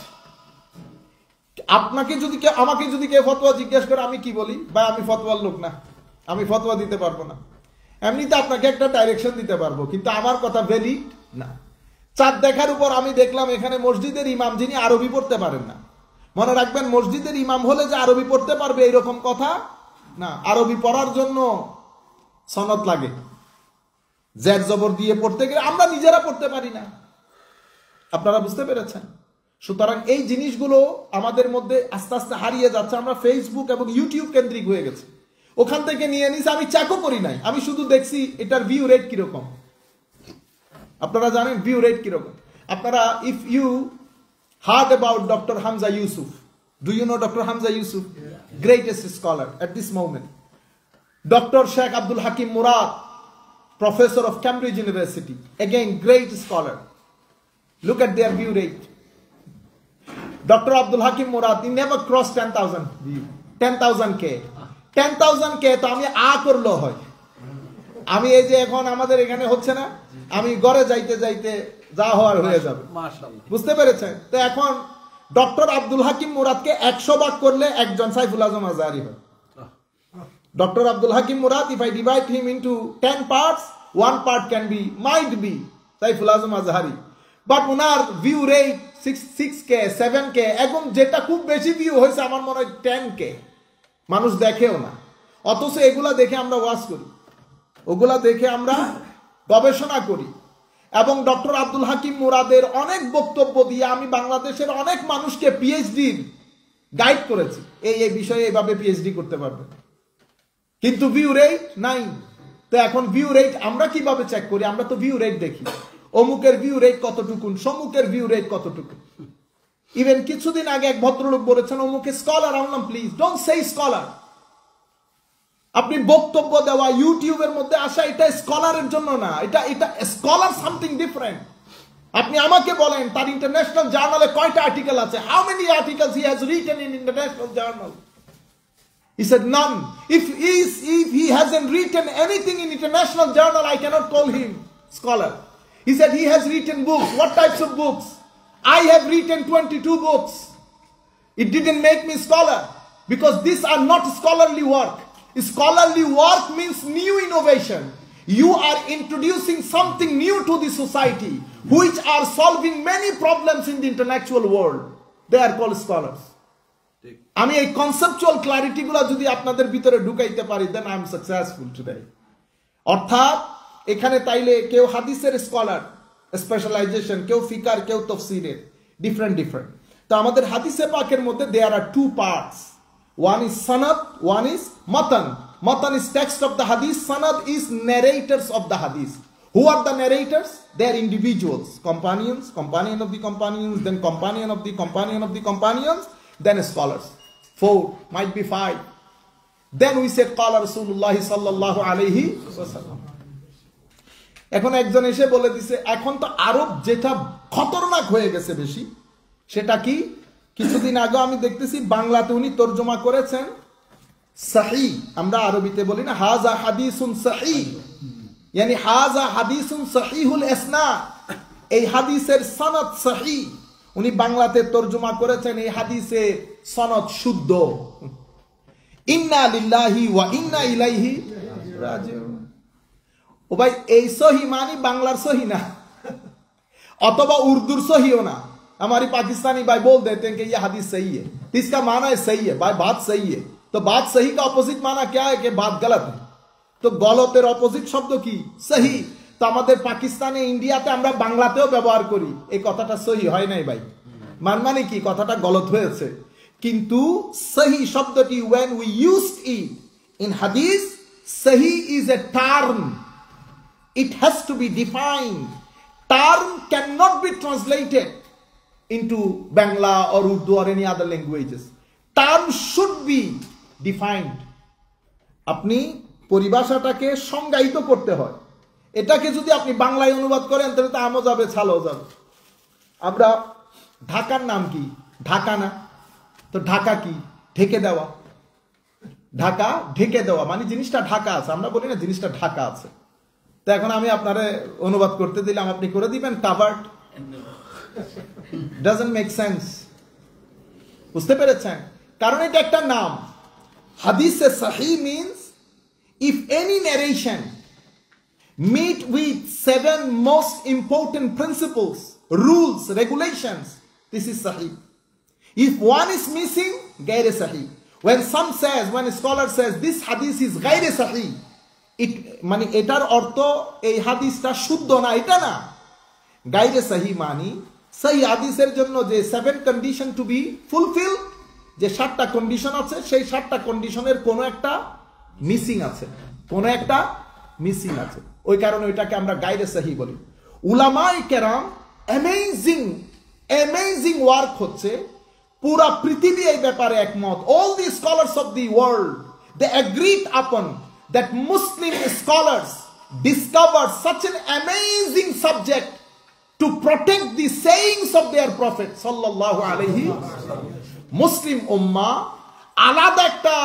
আমাকে যদি কেউ ফতোয়া জিজ্ঞেস করে আমি কি বলি ভাই আমি ফতোয়ার লোক না আমি ফতোয়া দিতে পারবো না এমনিতে আপনাকে একটা ডাইরেকশন দিতে পারবো কিন্তু আমার কথা ভ্যালিড না চাঁদ দেখার উপর আমি দেখলাম এখানে মসজিদের ইমাম যিনি আরবি পড়তে পারেন না মনে রাখবেন মসজিদের ইমাম হলে যে আরবি পড়তে পারবে এরকম কথা না আরবি পড়ার জন্য সনদ লাগে জের জবর দিয়ে পড়তে গেলে আমরা নিজেরা পড়তে পারি না আপনারা বুঝতে পেরেছেন সুতরাং এই জিনিসগুলো আমাদের মধ্যে আস্তে আস্তে হারিয়ে যাচ্ছে আমরা ফেসবুক এবং ইউটিউব কেন্দ্রিক হয়ে গেছে ওখান থেকে নিয়ে নিছি আমি চেকও করি নাই আমি শুধু দেখছি এটার ভিউ রেট কিরকম আপনারা জানেন ভিউ রেট কিরকম আপনারা if you heard about doctor Hamza Yusuf do you know doctor Hamza Yusuf greatest scholar at this moment doctor Sheikh Abdul Hakim Murad professor of Cambridge University again great scholar look at their view rate Dr. Abdul Hakim Murad, he never crossed 10,000 view. 10,000 K. 10,000 K তো আমি করলো হয় আমি এই যে এখন আমাদের এখানে হচ্ছে না আমি ঘরে যাইতে যাইতে যা হওয়ার হয়ে যাবে মাশাআল্লাহ বুঝতে পেরেছেন তো এখন ডক্টর আব্দুল হাকিম মুরাদকে 100 ভাগ করলে একজন সাইফুল আজম আজহারি হয় doctor Abdul Hakim Murad if I divide him into 10 parts one part might be Saiful Azam Azhari but owner view rate 6K 7K এবং যেটা খুব বেশি ভিউ হয়েছে আমার মনে হয় 10K মানুষ দেখেও না অথচ এগুলা দেখে আমরা ওয়াজ করি ওগুলা দেখে আমরা গবেষণা করি এবং ডক্টর আব্দুল হাকিম মুরাদের অনেক বক্তব্য দিয়ে আমি বাংলাদেশের অনেক মানুষকে পিএইচডি গাইড করেছি এই বিষয়ে এইভাবে পিএইচডি করতে পারবে কিন্তু ভিউ রেট নাই তো এখন ভিউ রেট আমরা কিভাবে চেক করি আমরা তো ভিউ রেট দেখি অমুকের ভিউ রেট কতটুকু সমুকের ভিউ রেট কতটুকু ইভেন কিছুদিন আগে এক ভদ্রলোক বলেছেন অমুকে স্কলার আনলাম প্লিজ ডোন্ট সে স্কলার আপনি বক্তব্য দেওয়া ইউটিউবের মধ্যে আসা এটা স্কলারের জন্য না এটা স্কলার সামথিং ডিফারেন্ট আপনি আমাকে বলেন তার ইন্টারন্যাশনাল জার্নালে কয়টা আর্টিকেল আছে how many articles he has written in international journal He said none. If he hasn't written anything in international journal, I cannot call him scholar. He said he has written books. What types of books? I have written 22 books. It didn't make me scholar, because these are not scholarly work. Scholarly work means new innovation. You are introducing something new to the society, which are solving many problems in the intellectual world. They are called scholars. আমি এই কনসেপচুয়াল ক্লারিটি গুলো যদি আপনাদের ভিতরে ঢুকাইতে পারি, then I am successful today. অর্থাৎ এখানে তাইলে কেউ হাদিসের স্কলার স্পেশালাইজেশন, কেউ ফিকার, কেউ তাফসীরের, ডিফারেন্ট। তো আমাদের হাদিসে পাকের মধ্যে দেয়ার আর টু পার্টস, ওয়ান ইজ সনদ, one is মাতান। Matan is text of the hadith, sanad is narrators of the hadith. Who are the narrators? They are individuals, companions, companion of the companions, then companion of the companion of the companions, then scholars. 4, might be 5. Then we said qala Rasulullah sallallahu alayhi wasallam. এখন একজন এসে বলে দিছে এখন তো আরব যেটা খতরনাক হয়ে গেছে বেশি, সেটা কি? কিছুদিন আগে আমি দেখতেছি বাংলাতে উনি তরজমা করেছেন সহি, আমরা আরবিতে বলি না হাজা হাদিসুন সহি, यानी হাজা হাদিসুন সহিহুল ইসনাদ, এই হাদিসের সনদ সহি। উনি বাংলাতে তরজমা করেছেন এই হাদিসে সনদ শুদ্ধ। ইন্না লিল্লাহি ওয়া ইন্না ইলাইহি রাজিউন। ও ভাই, এই সহি মানে বাংলার সহি না, অথবা উর্দুর সহিও না। हमारी पाकिस्तानी भाई बोल देते हैं कि ये हदीस सही है, तो इसका माना है सही है भाई, बात सही है। तो बात सही का অপোজিট মানা क्या है कि बात गलत है। তো গলতের অপোজিট শব্দ কি? সহি। তো আমাদের পাকিস্তানে, ইন্ডিয়াতে আমরা বাংলাতেও ব্যবহার করি, এই কথাটা সহি হয় নাই ভাই, মানে কি কথাটা গলত হয়েছে। কিন্তু সহি শব্দটি when we used it in hadith, সহি is a term, it has to be defined. Term cannot be translated into Bangla or Urdu or any other languages. Term should be defined. আপনি পরিভাষাটাকে সংজ্ঞায়িত করতে হয়। এটাকে যদি আপনি বাংলায় অনুবাদ করেন তাহলে তো আমও যাবে, ছালও যাবে। আমরা ঢাকার নাম কি? ঢাকা না। তো ঢাকা কি? ঢেকে দেওয়া। ঢাকা ঢেকে দেওয়া মানে জিনিসটা ঢাকা আছে, আমরা বলি না জিনিসটা ঢাকা আছে। তো এখন আমি আপনারে অনুবাদ করতে দিলাম, আপনি করে দিবেন কাভার্ড। doesn't make sense. বুঝতে পেরেছেন? কারণ এটা একটা নাম। হাদিসে সহি means if any narration meet with 7 most important principles, rules, regulations, this is sahih. If one is missing, gaire sahih. When a scholar says this hadith is gaire sahih, it মানে এটার অর্থ এই হাদিসটা শুদ্ধ না, এটা না। গাইরে সহি মানি সহি হাদিসের জন্য যে 7 কন্ডিশন টু বি ফুলফিল, যে 7টা কন্ডিশন আছে, সেই 7টা কন্ডিশনের কোনো একটা মিসিং আছে, কোনো একটা মিসিং আছে। ওই কারণে ওইটাকে আমরা গাইরে সহি বলি। উলামায়ে কেরাম অ্যামেজিং ওয়ার্ক হচ্ছে, পুরা পৃথিবী এই ব্যাপারে একমত। All the scholars of the world, they agreed upon that Muslim scholars discovered such an amazing subject to protect the sayings of their Prophet sallallahu alaihi wasallam. Muslim ummah আলাদা একটা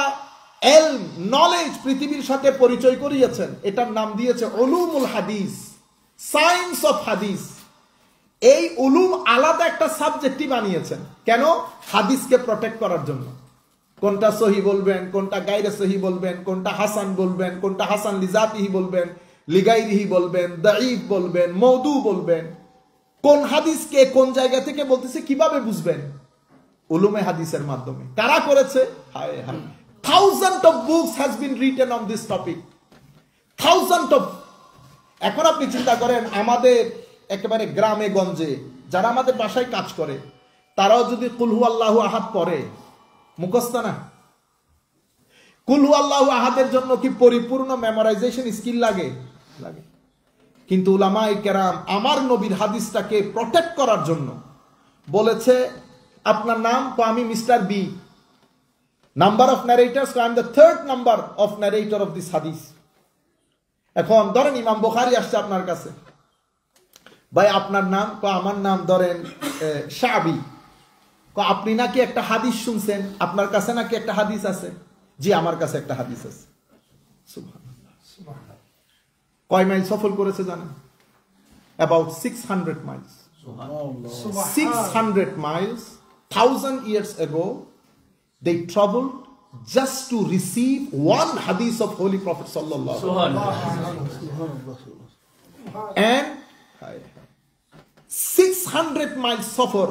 এলম, নলেজ পৃথিবীর সাথে পরিচয় করিয়েছেন। এটার নাম দিয়েছে উলুমুল হাদিস, সায়েন্স অফ হাদিস। এই উলুম আলাদা একটা সাবজেক্টই বানিয়েছেন। কেন? হাদিসকে প্রটেক্ট করার জন্য। কোনটা সহি বলবেন, কোনটা গায়রে সহি বলবেন, কোনটা হাসান বলবেন, কোনটা হাসান লিজাতিহি বলবেন, লিগাইরিহি বলবেন, দাঈফ বলবেন, মওদু বলবেন, কোন হাদিসকে কোন জায়গা থেকে বলতেছে কিভাবে বুঝবেন? উলুমে হাদিসের মাধ্যমে। কারা করেছে? হায় হায়, thousands of books has been written on this topic, thousands of। এখন আপনি চিন্তা করেন, আমাদের একেবারে গ্রামে গঞ্জে যারা আমাদের বাসায় কাজ করে, তারাও যদি কুল হু আল্লাহু আহাদ পড়ে, মুখস্থ না? কুল হু আল্লাহু আহাদের জন্য কি পরিপূর্ণ মেমোরাইজেশন স্কিল লাগে? লাগে। কিন্তু উলামায়ে কেরাম আমার নবীর হাদিসটাকে প্রটেক্ট করার জন্য বলেছে, আপনার নাম? তো আমি mister B. Number of narrators, I am the 3rd number of narrator of this হাদিস। এখন ধরেন ইমাম বুখারী আসছে আপনার কাছে, ভাই আপনার নাম? তো আমার নাম ধরেন শাবি। আপনি নাকি একটা হাদিস শুনছেন, আপনার কাছে নাকি একটা হাদিস আছে? জি আমার কাছে একটা হাদিস আছে। সুবহানাল্লাহ। কয় মাইল সফর করেছে জানেন? About 600 miles. 600 miles, 1,000 years ago, they traveled just to receive one hadith of Holy Prophet sallallahu alaihi wasallam. And 600 miles suffer.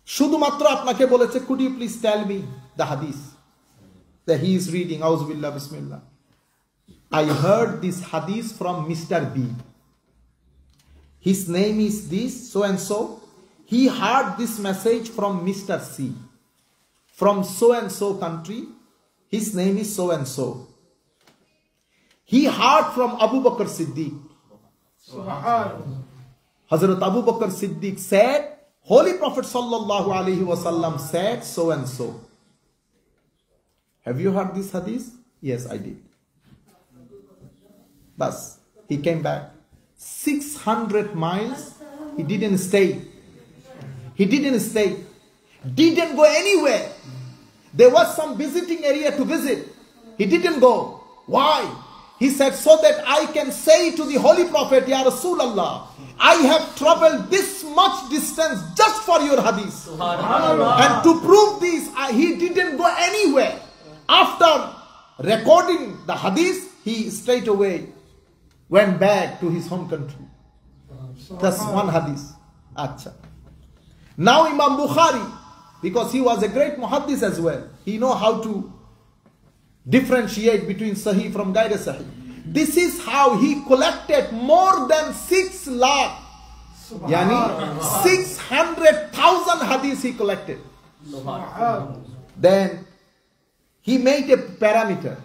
শুধুমাত্র আপনাকে বলেছে, could you please tell me the hadith that he is reading? Auzubillah, bismillah. I heard this hadith from Mr. B. His name is this, so and so. He heard this message from Mr. C. From so and so country. His name is so and so. He heard from Abu Bakr Siddiq. Hazrat Abu Bakr Siddiq said, Holy Prophet sallallahu alaihi wasallam said so and so. Have you heard this hadith? Yes, I did. Bas, he came back. 600 miles, he didn't stay. He didn't stay. Didn't go anywhere. There was some visiting area to visit. He didn't go. Why? He said, so that I can say to the Holy Prophet, Ya Rasulullah, I have traveled this much distance just for your hadith. And to prove this, he didn't go anywhere. After recording the hadith, he straight away went back to his home country. That's one hadith. Acha. Now Imam Bukhari, because he was a great muhaddis as well, he know how to differentiate between sahih from ghair sahih. This is how he collected more than 6 lakh, yani 600,000 hadiths he collected. Then he made a parameter.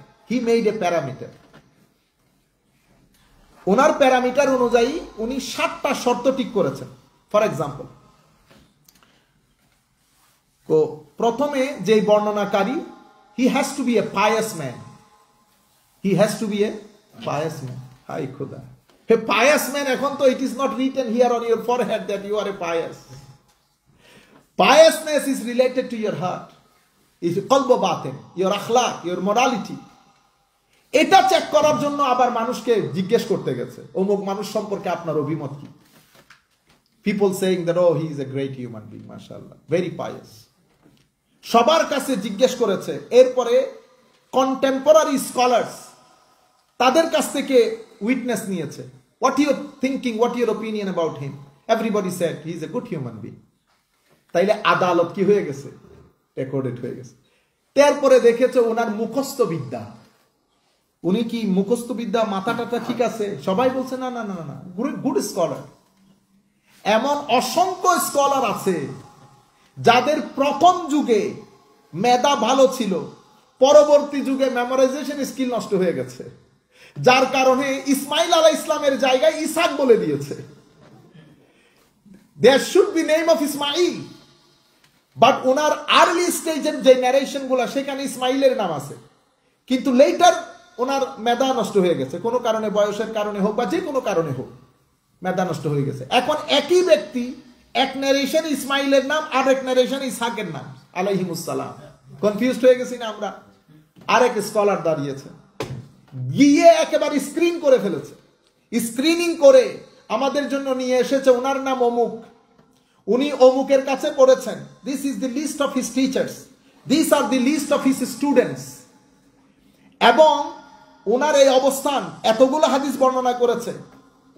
Owner parameter অনুযায়ী উনি 7টা শর্ত ঠিক করেছেন। ফর এক্সাম্পল, প্রথমে যে বর্ণনাকারী, he has to be a pious man. He has to be a pious man. Hi Khuda. A pious man, এখন তো it is not written here on your forehead that you are a pious. Piousness is related to your heart. Is qalb batin, your akhlaq, your morality. এটা চেক করার জন্য আবার মানুষকে জিজ্ঞেস করতে গেছে, অমুক মানুষ সম্পর্কে আপনার অভিমত কি? People saying that, oh, he is a great human being, mashallah, very pious. সবার কাছে জিজ্ঞেস করেছে। এরপরে কন্টেম্পোরারি স্কলার্স, তাদের কাছ থেকে উইটনেস নিয়েছে। What you thinking, what your opinion about him? Everybody said he is a good human being. তাইলে আদালত কি হয়ে গেছে? রেকর্ডেড হয়ে গেছে। তারপরে দেখেছে ওনার মুখস্থ বিদ্যা, উনি কি মুখস্থ বিদ্যা, মাথা টাথা ঠিক আছে? সবাই বলছে না না না না, গুড স্কলার। এমন অসংখ্য স্কলার আছে যাদের প্রথম যুগে মেধা ভালো ছিল, পরবর্তী যুগে মেমোরাইজেশন স্কিল নষ্ট হয়ে গেছে, যার কারণে ইসমাইল আলাইহিস ইসলামের জায়গায় ইসাক বলে দিয়েছে। There should be name of Ismail, but owner early স্টেজের যে ন্যারেশন গুলা সেখানে ইসমাইলের নাম আছে, কিন্তু লেটার ওনার মেধা নষ্ট হয়ে গেছে, কোনো কারণে, বয়সের কারণে হোক বা যে কোনো কারণে হোক, মেধা নষ্ট হয়ে গেছে। এখন একই ব্যক্তি, এক ন্যারেশন ইসমাইলের নাম, আর এক ন্যারেশন ইসহাকের নাম আলাইহিমুস সালাম। কনফিউজড হয়ে গেছি না আমরা? আরেক স্কলার দাঁড়িয়েছে, গিয়ে একেবারে স্ক্রিন করে ফেলেছে। স্ক্রিনিং করে আমাদের জন্য নিয়ে এসেছে, ওনার নাম অমুক, উনি অমুকের কাছে পড়েছেন, this is the list of his teachers, this are the list of his students, এবং ওনার এই অবস্থান, এতগুলো হাদিস বর্ণনা করেছে।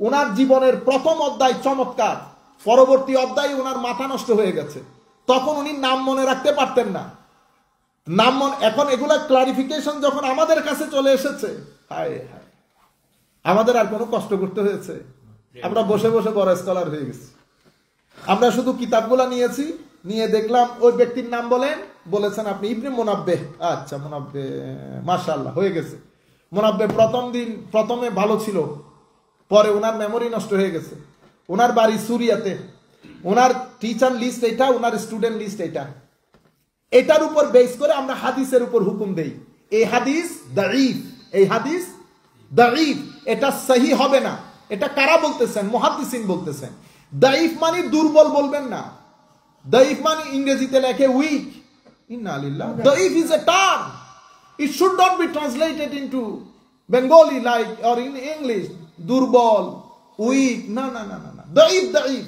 ওনার জীবনের প্রথম অধ্যায় চমৎকার, পরবর্তী অধ্যায়ে ওনার মাথা নষ্ট হয়ে গেছে, তখন উনি নাম মনে রাখতে পারতেন না। নাম এখন এগুলা ক্লারিফিকেশন যখন আমাদের কাছে চলে এসেছে, হায় হায়, আমাদের আর কোনো কষ্ট করতে হয়েছে? আমরা বসে বসে বড় স্কলার হয়ে গেছি। আমরা শুধু কিতাবগুলা নিয়েছি, নিয়ে দেখলাম ওই ব্যক্তির নাম বলেছেন আপনি ইবনে মুনাব্বে, আচ্ছা মুনাব্বে, মাশাআল্লাহ, হয়ে গেছে। মুনাব্বে প্রথমে ভালো ছিল, পরে ওনার মেমোরি নষ্ট হয়ে গেছে। ওনার বাড়ি সুরিয়াতে, ওনার টিচার লিস্ট এটা, ওনার স্টুডেন্ট লিস্ট এটা, এটার উপর বেস করে আমরা হাদিসের উপর হুকুম দেই। এই হাদিস দাঈফ, এই হাদিস দাঈফ, এটা সহি হবে না। এটা কারা বলতেছেন? মুহাদ্দিসিন বলতেছেন। দাঈফ মানে দুর্বল বলবেন না, দাঈফ মানে ইংরেজিতে লেখে উইক। ইন্না লিল্লাহ, দাঈফ is a term, it should not be translated into Bengali like or in English. দুর্বল, উইক, না না না না না, দঈফ দঈফ।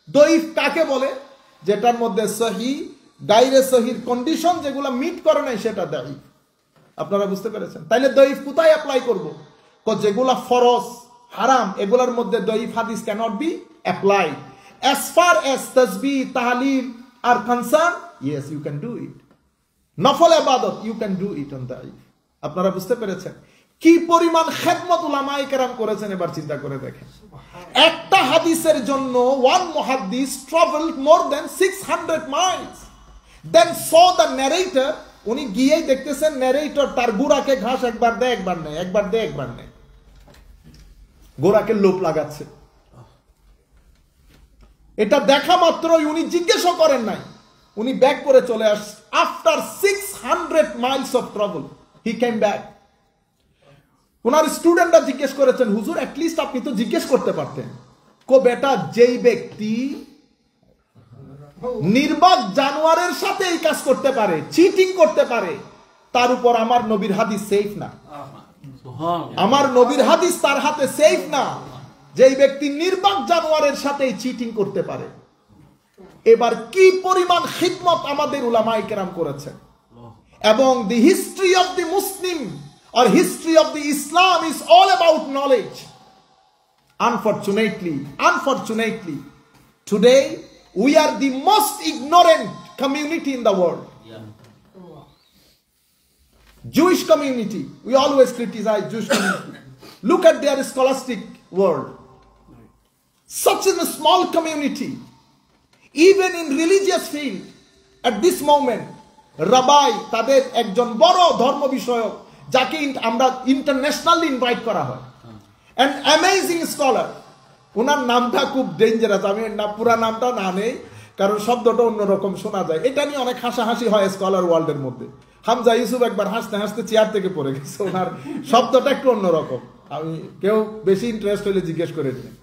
দঈফ কাকে বলে? যেটার মধ্যে সহি, গায়রে সহির কন্ডিশন যেগুলো মিট করে নাই সেটা দঈফ। আপনারা বুঝতে পেরেছেন? তাইলে দঈফ কোথায় অ্যাপ্লাই করব? যেগুলা ফরজ, হারাম, এগুলোর মধ্যে দঈফ হাদিস cannot be applied. As far as tasbih, tahleel are concerned, yes, you can do it. নফল ইবাদত, you can do it on da'if. আপনারা বুঝতে পেরেছেন কি পরিমাণ খেদমত উলামায়ে কেরাম করেছেন? এবার চিন্তা করে দেখেন, একটা হাদিসের জন্য one muhaddis traveled more than 600 miles, then saw the narrator. উনি গিয়েই দেখতেছেন ন্যারেটর তার ঘোড়াকে ঘাস একবার দেয় একবার নেয়, একবার দেয় একবার নেয়, ঘোড়াকে লোপ লাগাচ্ছে। এটা দেখা মাত্রই উনি জিজ্ঞেসও করেন নাই, উনি ব্যাক করে চলে আসছে। After 600 miles of travel he came back. ওনার স্টুডেন্টরা জিজ্ঞেস করেছেন, হুজুর অ্যাটলিস্ট আপনি তো জিজ্ঞেস করতে পারতেন। বেটা, যেই ব্যক্তি নির্বাক জানোয়ারের সাথে এই কাজ করতে পারে, চিটিং করতে পারে, তার উপর আমার নবীর হাদিস সেফ না। আমার নবীর হাদিস তার হাতে সেফ না, যেই ব্যক্তি নির্বাক জানোয়ারের সাথে চিটিং করতে পারে। এবার কি পরিমাণ খিদমত আমাদের উলামায়ে কেরাম করেছেন। এবং দি history of the Muslim or history of the Islam is all about knowledge. Unfortunately, today we are the most ignorant community in the world. Jewish community, we always criticize Jewish community. Look at their scholastic world. Such a small community, even in religious field, at this moment, Rabbi, তাদের একজন বড় ধর্ম বিষয়ক, যাকে আমরা ইন্টারন্যাশনালি ইনভাইট করা হয়, অ্যান্ড অ্যামেজিং স্কলার। ওনার নামটা খুব ডেঞ্জারাস, আমি পুরা নামটা না নেই কারণ শব্দটা অন্যরকম শোনা যায়। এটা নিয়ে অনেক হাসাহাসি হয় স্কলার ওয়ার্ল্ডের মধ্যে। হামজা ইউসুফ একবার হাসতে হাসতে চেয়ার থেকে পড়ে গেছে, ওনার শব্দটা একটু অন্যরকম। আমি কেউ বেশি ইন্টারেস্ট হলে জিজ্ঞেস করে নিন।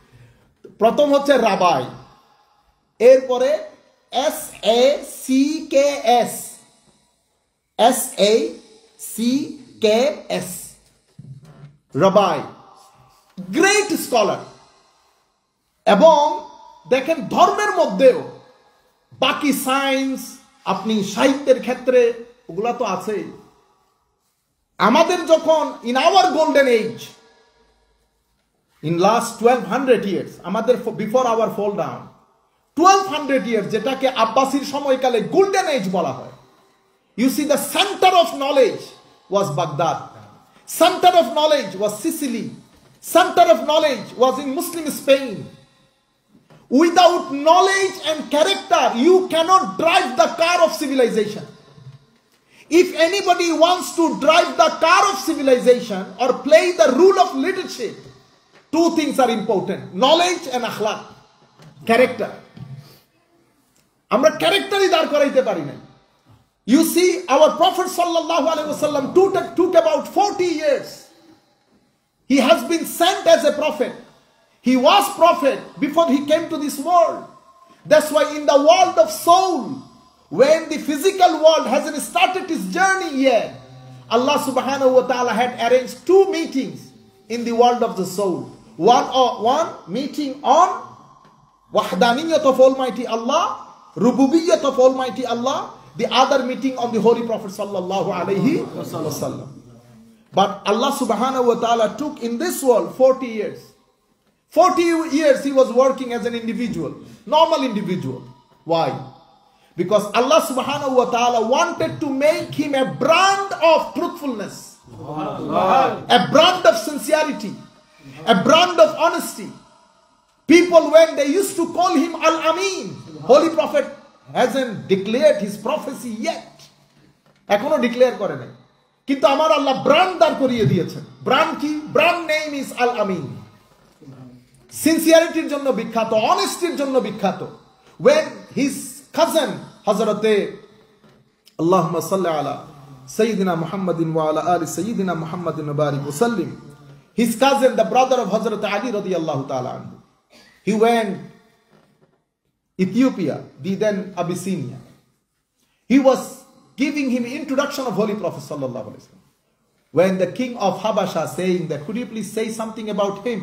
প্রথম হচ্ছে রাবাই, এরপরে SACKS, SACKS, rabbi, great scholar. এবং দেখেন ধর্মের মধ্যেও বাকি সায়েন্স, আপনি সাহিত্যের ক্ষেত্রে ওগুলা তো আছেই। আমাদের যখন in our golden age, in last 1200 years, আমাদের before our fall down, 1200 years, যেটাকে আব্বাসির সময়কালে গোল্ডেন এজ বলা হয়। You see, the center of knowledge was Baghdad. Center of knowledge was Sicily. Center of knowledge was in Muslim Spain. Without knowledge and character, you cannot drive the car of civilization. If anybody wants to drive the car of civilization or play the role of leadership, two things are important: knowledge and akhlaq, character. আমরা ক্যারেক্টারই দাঁড় করাইতে পারি না। You see, our Prophet sallallahu alaihi wasallam took about 40 years. He has been sent as a prophet. He was prophet before he came to this world. That's why in the world of soul, when the physical world hasn't started its journey yet, Allah subhanahu wa ta'ala had arranged 2 meetings in the world of the soul. One meeting on wahdaniyat of Almighty Allah, rububiyyat of Almighty Allah, the other meeting on the Holy Prophet sallallahu alaihi wasallam. But Allah subhanahu wa ta'ala took in this world 40 years. 40 years he was working as an individual, normal individual. Why? Because Allah subhanahu wa ta'ala wanted to make him a brand of truthfulness, a brand of sincerity, a brand of honesty. People, when they used to call him Al-Amin, Holy Prophet hasn't declared his prophecy yet. এখনো ডিক্লেয়ার করে নাই, কিন্তু আমার আল্লাহ ব্র্যান্ড দাঁড় করিয়ে দিয়েছেন। ব্র্যান্ড কি? ব্র্যান্ড নেম ইজ আল আমিন। সিনসিয়ারিটির জন্য বিখ্যাত, অনেস্টির জন্য বিখ্যাত। when his cousin হযরতে আল্লাহুম্মা সাল্লি আলা সাইয়্যিদিনা মুহাম্মাদিন ওয়া আলা আলি সাইয়্যিদিনা মুহাম্মাদিন ওয়া বারিক ওয়া সাল্লিম, his cousin, the brother of Hazrat Ali radiyallahu ta'ala anhu, he went Ethiopia, the then Abyssinia. He was giving him introduction of Holy Prophet sallallahu alaihi wasallam. When the king of Habasha saying that, could you please say something about him?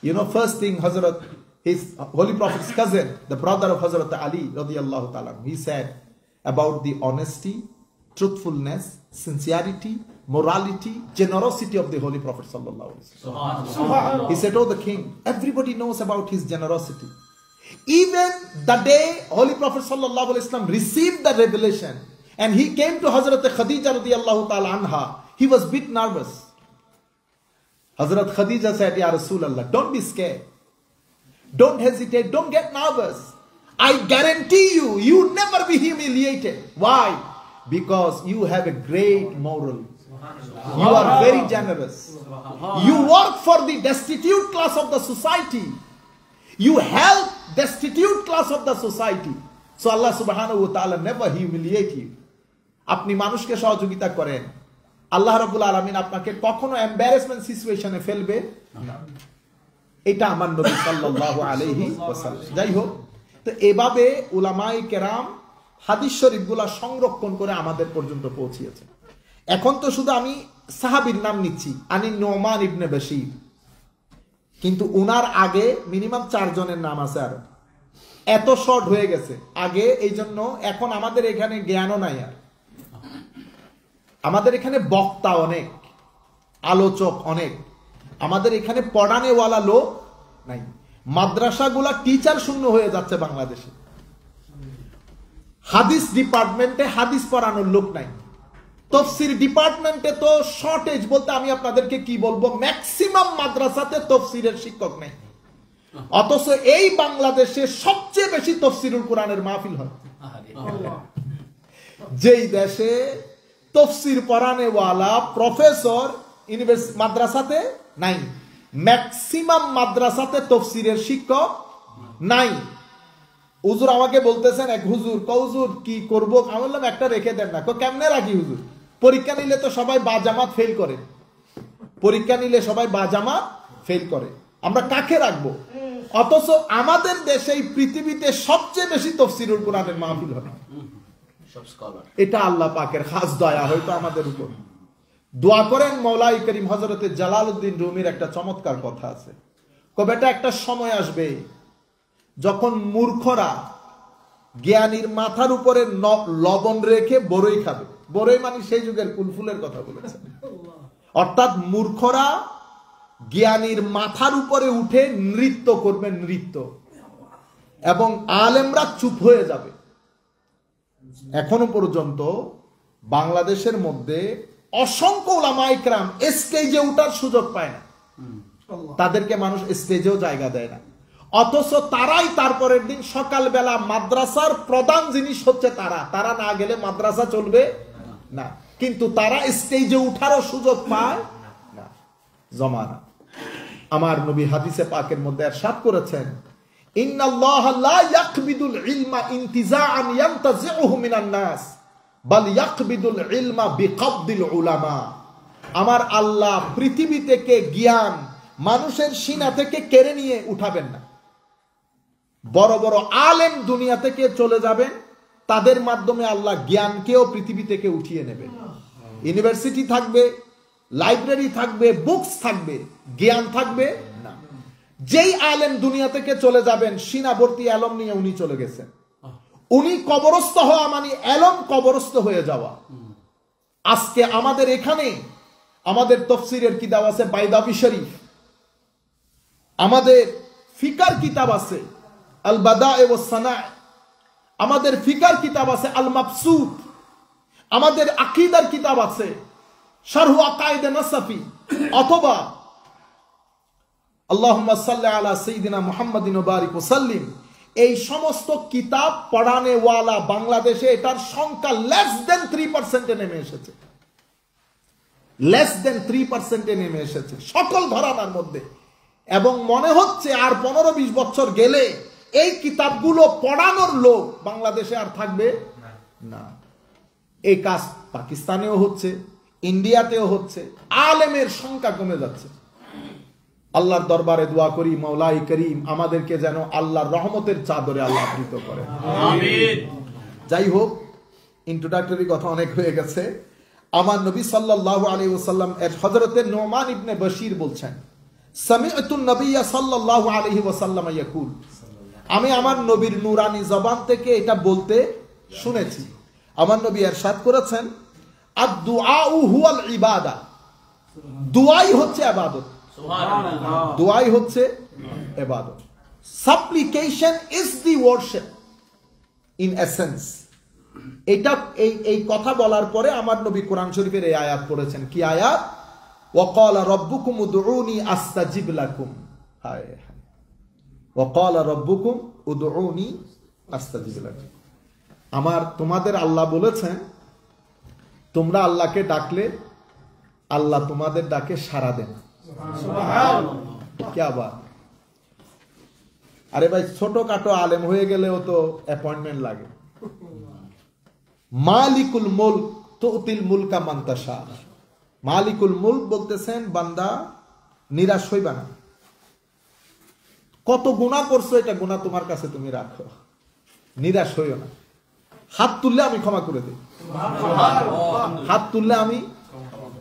You know, first thing, Hazrat, his Holy Prophet's cousin, the brother of Hazrat Ali, radiyallahu ta'ala, he said about the honesty, truthfulness, sincerity, morality, generosity of the Holy Prophet sallallahu alaihi wasallam. He said, oh the king, everybody knows about his generosity. Even the day Holy Prophet sallallahu alaihi wasallam received the revelation and he came to Hazrat Khadija radiyallahu ta'ala anha, he was a bit nervous. Hazrat Khadija said, Ya Rasulullah, don't be scared. Don't hesitate. Don't get nervous. I guarantee you, you will never be humiliated. Why? Because you have a great moral. You are very generous. You work for the destitute class of the society. You help destitute class of the society. So Allah subhanahu wa ta'ala never humiliate you. আপনি মানুষকে সহযোগিতা করেন, আল্লাহ রাব্বুল আলামিন আপনাকে কখনো এম্বারাসমেন্ট সিচুয়েশনে ফেলবে না। এটা আমার নবী সাল্লাল্লাহু আলাইহি ওয়াসাল্লাম। যাই হোক, তো এভাবে উলামায়ে কেরাম হাদিস শরীফগুলো সংরক্ষণ করে আমাদের পর্যন্ত পৌঁছিয়েছে। এখন তো শুধু আমি সাহাবীর নাম নিচ্ছি, আনি নোমান ইবনে বশীর, কিন্তু উনার আগে মিনিমাম 4 জনের নাম আছে। আর এত শর্ট হয়ে গেছে আগে, এই জন্য এখন আমাদের এখানে জ্ঞানও নাই। আর আমাদের এখানে বক্তা অনেক, আলোচক অনেক, আমাদের এখানে পড়ানেওয়ালা লোক নাই। মাদ্রাসাগুলা টিচার শূন্য হয়ে যাচ্ছে বাংলাদেশে। হাদিস ডিপার্টমেন্টে হাদিস পড়ানোর লোক নাই। তফসির ডিপার্টমেন্টে তো শর্টেজ বলতে আমি আপনাদেরকে কি বলবো, ম্যাক্সিমাম মাদ্রাসাতে তফসিরের শিক্ষক নেই। অথচ এই বাংলাদেশে সবচেয়ে বেশি তফসিরুল কোরআনের মাহফিল হয়। যেই দেশে তফসির পড়ানেওয়ালা প্রফেসর ইউনিভার্সিটি মাদ্রাসাতে নাই, ম্যাক্সিমাম মাদ্রাসাতে তফসিরের শিক্ষক নাই। হুজুর আমাকে বলতেছেন, এক হুজুর, হুজুর কি করব? আমি বললাম একটা রেখে দেন না। কেমনে রাখি হুজুর? পরীক্ষা নিলে তো সবাই বাজামাত ফেল করে, পরীক্ষা নিলে সবাই বাজামাত ফেল করে, আমরা কাকে রাখবো? অথচ আমাদের দেশে পৃথিবীতে সবচেয়ে বেশি তফসিরুল কোরআনের মাহফিল হয়। এটা আল্লাহ পাকের খাস দয়া হয়তো আমাদের উপর। দোয়া করেন মওলাই করিম হযরতে জালালউদ্দিন রুমির একটা চমৎকার কথা আছে। বেটা একটা সময় আসবে যখন মূর্খরা জ্ঞানীর মাথার উপরে লবণ রেখে বড়ই খাবে। বড়ই মানে সেই যুগের কুলফুলের কথা বলেছেন। অর্থাৎ মূর্খরা জ্ঞানীর মাথার উপরে উঠে নৃত্য করবে, নৃত্য, এবং আলেমরা চুপ হয়ে যাবে। এখনো পর্যন্ত বাংলাদেশের মধ্যে অসংখ্য উলামায়ে কেরাম স্টেজে ওঠার সুযোগ পায় না, তাদেরকে মানুষ স্টেজেও জায়গা দেয় না। অথচ তারাই তারপরের দিন সকালবেলা মাদ্রাসার প্রধান জিনিস হচ্ছে তারা না গেলে মাদ্রাসা চলবে না, কিন্তু তারা স্টেজে উঠারও সুযোগ পায় না। জমানা আমার নবী হাদিসে পাকের মধ্যে ইরশাদ করেছেন, ইন্নাল্লাহা লা ইয়াকবিদুল ইলমা ইনতিজাআন ইয়ানতাজিউহু মিনান নাস বাল ইয়াকবিদুল ইলমা বিকবদিল উলামা। আমার আল্লাহ পৃথিবী থেকে জ্ঞান মানুষের সিনা থেকে কেড়ে নিয়ে উঠাবেন না। বড় বড় আলেম দুনিয়া থেকে চলে যাবেন, তাদের মাধ্যমে আল্লাহ জ্ঞানকেও পৃথিবী থেকে উঠিয়ে নেবেন। ইউনিভার্সিটি থাকবে, লাইব্রেরি থাকবে, বুকস থাকবে, জ্ঞান থাকবে না। যেই আলেম দুনিয়া থেকে চলে যাবেন, সিনাবর্তী আলম নিয়ে উনি চলে গেছেন। উনি কবরস্থ হওয়া মানে আলম কবরস্থ হয়ে যাওয়া। আজকে আমাদের এখানে আমাদের তফসিরের কিতাব আছে বাইদাবি শরীফ, আমাদের ফিকার কিতাব আছে আল বাদায়ে ওয়াস সানা, আমাদের ফিকার কিতাব আছে আল মাবসুত, আমাদের আকীদার কিতাব আছে শারহু আকায়েদে নাসাফি, অথবা আল্লাহুম্মা সাল্লি আলা সাইয়্যিদিনা মুহাম্মাদিন ওয়া বারিক ওয়া সাল্লিম। এই সমস্ত কিতাব পড়ানেওয়ালা বাংলাদেশে এটার সংখ্যা লেস দেন 3% নেমে এসেছে, লেস দেন 3% নেমে এসেছে সকল ঘরানার মধ্যে। এবং মনে হচ্ছে আর 15-20 বছর গেলে এই কিতাবগুলো পড়ানোর লোক বাংলাদেশে আর থাকবে না। এই কাজ পাকিস্তানেও হচ্ছে, ইন্ডিয়াতেও হচ্ছে, আলেমের সংখ্যা কমে যাচ্ছে। আল্লাহর দরবারে দোয়া করি মওলাই করিম আমাদেরকে যেন আল্লাহর রহমতের চাদরে আল্লাহ আবৃত করেন, আমিন। যাই হোক, ইন্ট্রোডাক্টরি কথা অনেক হয়ে গেছে। আমার নবী সাল্লাল্লাহু আলাইহি ওয়াসাল্লাম এর হযরতে নোমান ইবনে বশীর বলছেন, সামি'তু নবিয়্য সাল্লাল্লাহু আলাইহি ওয়াসাল্লাম ইয়াকুল, আমি আমার নবীর নূরানি জবান থেকে এটা বলতে শুনেছি। আমার নবী ইরশাদ করেছেন, আদ-দুআউ হুয়াল ইবাদা, দোয়াই হচ্ছে ইবাদত। সুবহানাল্লাহ, দোয়াই হচ্ছে ইবাদত। সাপ্লিকেশন is the worship in essence. এটা এই কথা বলার পরে আমার নবী কোরআন শরীফের এই আয়াত পড়েছেন। কি আয়াত? ওয়াকালা রাব্বুকুম উদউনি আস্তাজিব লাকুম। হায় হায়, ওয়াকালা রাব্বুকুম উদউনি আস্তাজিব লাকুম। তোমাদের আল্লাহ বলেছেন, তোমরা আল্লাহকে ডাকলে আল্লাহ তোমাদের ডাকে সাড়া দেন। সুবহানাল্লাহ, কি আবার! আরে ভাই, ছোটখাটো আলেম হয়ে গেলেও তো অ্যাপয়েন্টমেন্ট লাগে। মালিকুল মুলক তুতিল মুলকা মান তাশা। মালিকুল মুলক বলতেছেন, বান্দা নিরাশ হইবা না। কত গুনাহ করছো, এটা গুনাহ তোমার কাছে তুমি রাখো, নিরাশ হইও না। হাত তুললে আমি ক্ষমা করে দিই, হাত তুললে আমি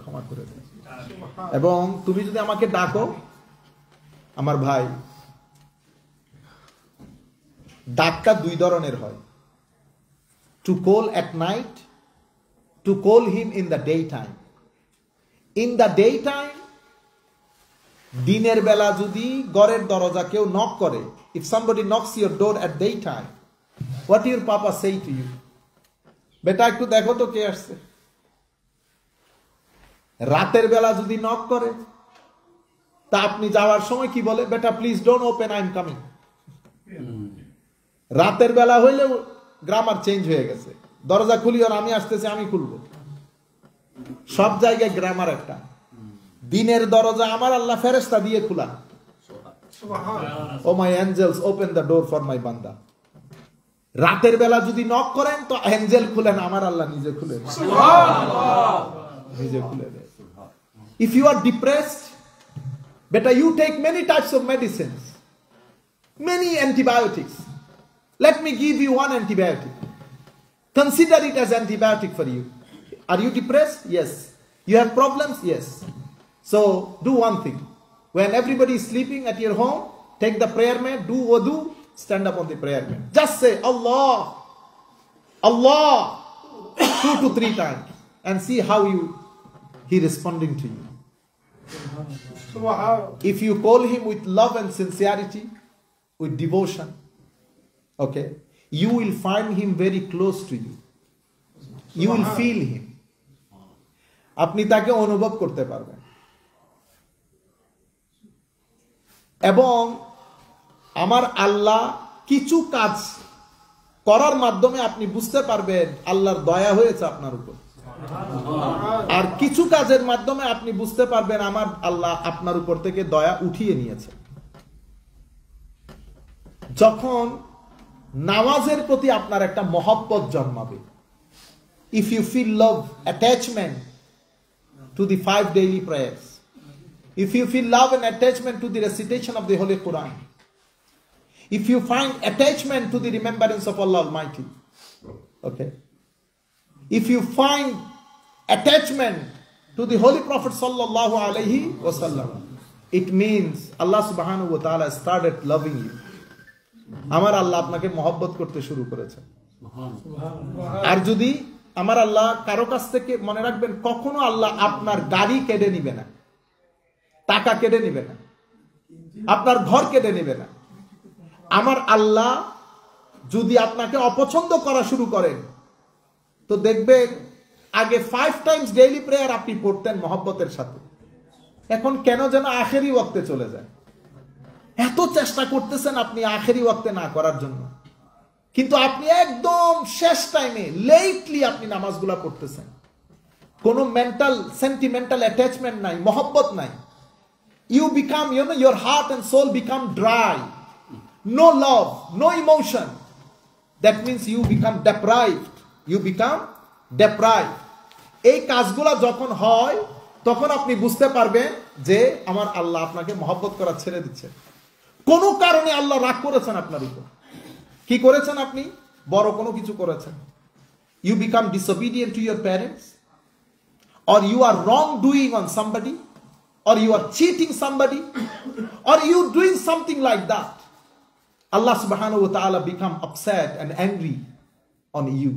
ক্ষমা করে দিই। এবং তুমি যদি আমাকে ডাকো, আমার ভাই, ডাকটা দুই ধরনের হয়। To call at night, to call him in the day time. In the day time, দিনের বেলা যদি ঘরের দরজা কেউ নক করে, if somebody knocks your door at day time, what your papa say to you? বেটা একটু দেখো তো কে আসছে। রাতের বেলা যদি নক করে, তা আপনি যাওয়ার সময় কি বলে? বেটা please don't open, I am coming. রাতের বেলা হইলেও গ্রামার চেঞ্জ হয়ে গেছে। দরজা খুলি আর আমি আসতেছি, আমি খুলবো। সব জায়গায় গ্রামার একটা। দিনের দরজা আমার আল্লাহ ফেরেশতা দিয়ে খোলা। Oh my angels open the door for my বান্দা। রাতের বেলা যদি নক করেন তো অ্যাঞ্জেল খুলেন, আমার আল্লাহ নিজে খুলেন, নিজে খুলে দেয়। ইফ ইউ আর ডিপ্রেসড, বেটা you take many types of medicines, many antibiotics. Let me give you one antibiotic. Consider it as antibiotic for you. Are you depressed? Yes. You have problems? Yes. So do one thing. When everybody is sleeping at your home, take the prayer mat, do wudu, stand up on the prayer mat. Just say Allah, Allah 2 to 3 times and see how he responding to you. If you call him with love and sincerity, with devotion, okay, you will find him very close to you. You will feel him. আপনি তাকে অনুভব করতে পারবেন। এবং আমার আল্লাহ কিছু কাজ করার মাধ্যমে আপনি বুঝতে পারবেন আল্লাহর দয়া হয়েছে আপনার উপর। আর কিছু কাজের মাধ্যমে আপনি বুঝতে পারবেন আমার আল্লাহ আপনার উপর থেকে দয়া উঠিয়ে নিয়েছে। যখন নামাজের প্রতি আপনার একটা মহব্বত জন্মাবে, if you feel love, attachment to the 5 daily prayers, if you feel love and attachment to the recitation of the Holy Quran, if you find attachment to the remembrance of Allah Almighty, okay, if you find attachment to the Holy Prophet sallallahu alaihi wasallam, it means Allah subhanahu wa ta'ala started loving you. আমার আল্লাহ আপনাকে মহব্বত করতে শুরু করেছে। আর যদি আমার আল্লাহ কারো কাছ থেকে, মনে রাখবেন, কখনো আল্লাহ আপনার গাড়ি কেড়ে নিবে না, টাকা কেড়ে নিবে না, আপনার ঘর কেড়ে নিবে না। আমার আল্লাহ যদি আপনাকে অপছন্দ করা শুরু করেন, তো দেখবেন আগে 5 টাইমস ডেইলি প্রেয়ার আপনি পড়তেন মহব্বতের সাথে, এখন কেন যেন আখেরি ওয়াক্তে চলে যায়। এত চেষ্টা করতেছেন আপনি আখেরি ওয়াক্তে না করার জন্য, কিন্তু আপনি একদম শেষ টাইমে লেটলি আপনি নামাজগুলা পড়তেছেন। কোনো মেন্টাল সেন্টিমেন্টাল অ্যাটাচমেন্ট নাই, মহব্বত নাই। You become, your heart and soul become dry. No love, no emotion. That means you become deprived. You become deprived. এই কাজগুলা যখন হয়, তখন আপনি বুঝতে পারবেন যে আমার আল্লাহ আপনাকে মহব্বত করা ছেড়ে দিচ্ছে। কোনো কারণে আল্লাহ রাগ করেছেন আপনার উপর। কি করেছেন আপনি? বড় কোনো কিছু করেছেন। You become disobedient to your parents, or you are wrong doing on somebody, or you are cheating somebody, or you doing something like that, Allah subhanahu wa ta'ala become upset and angry on you.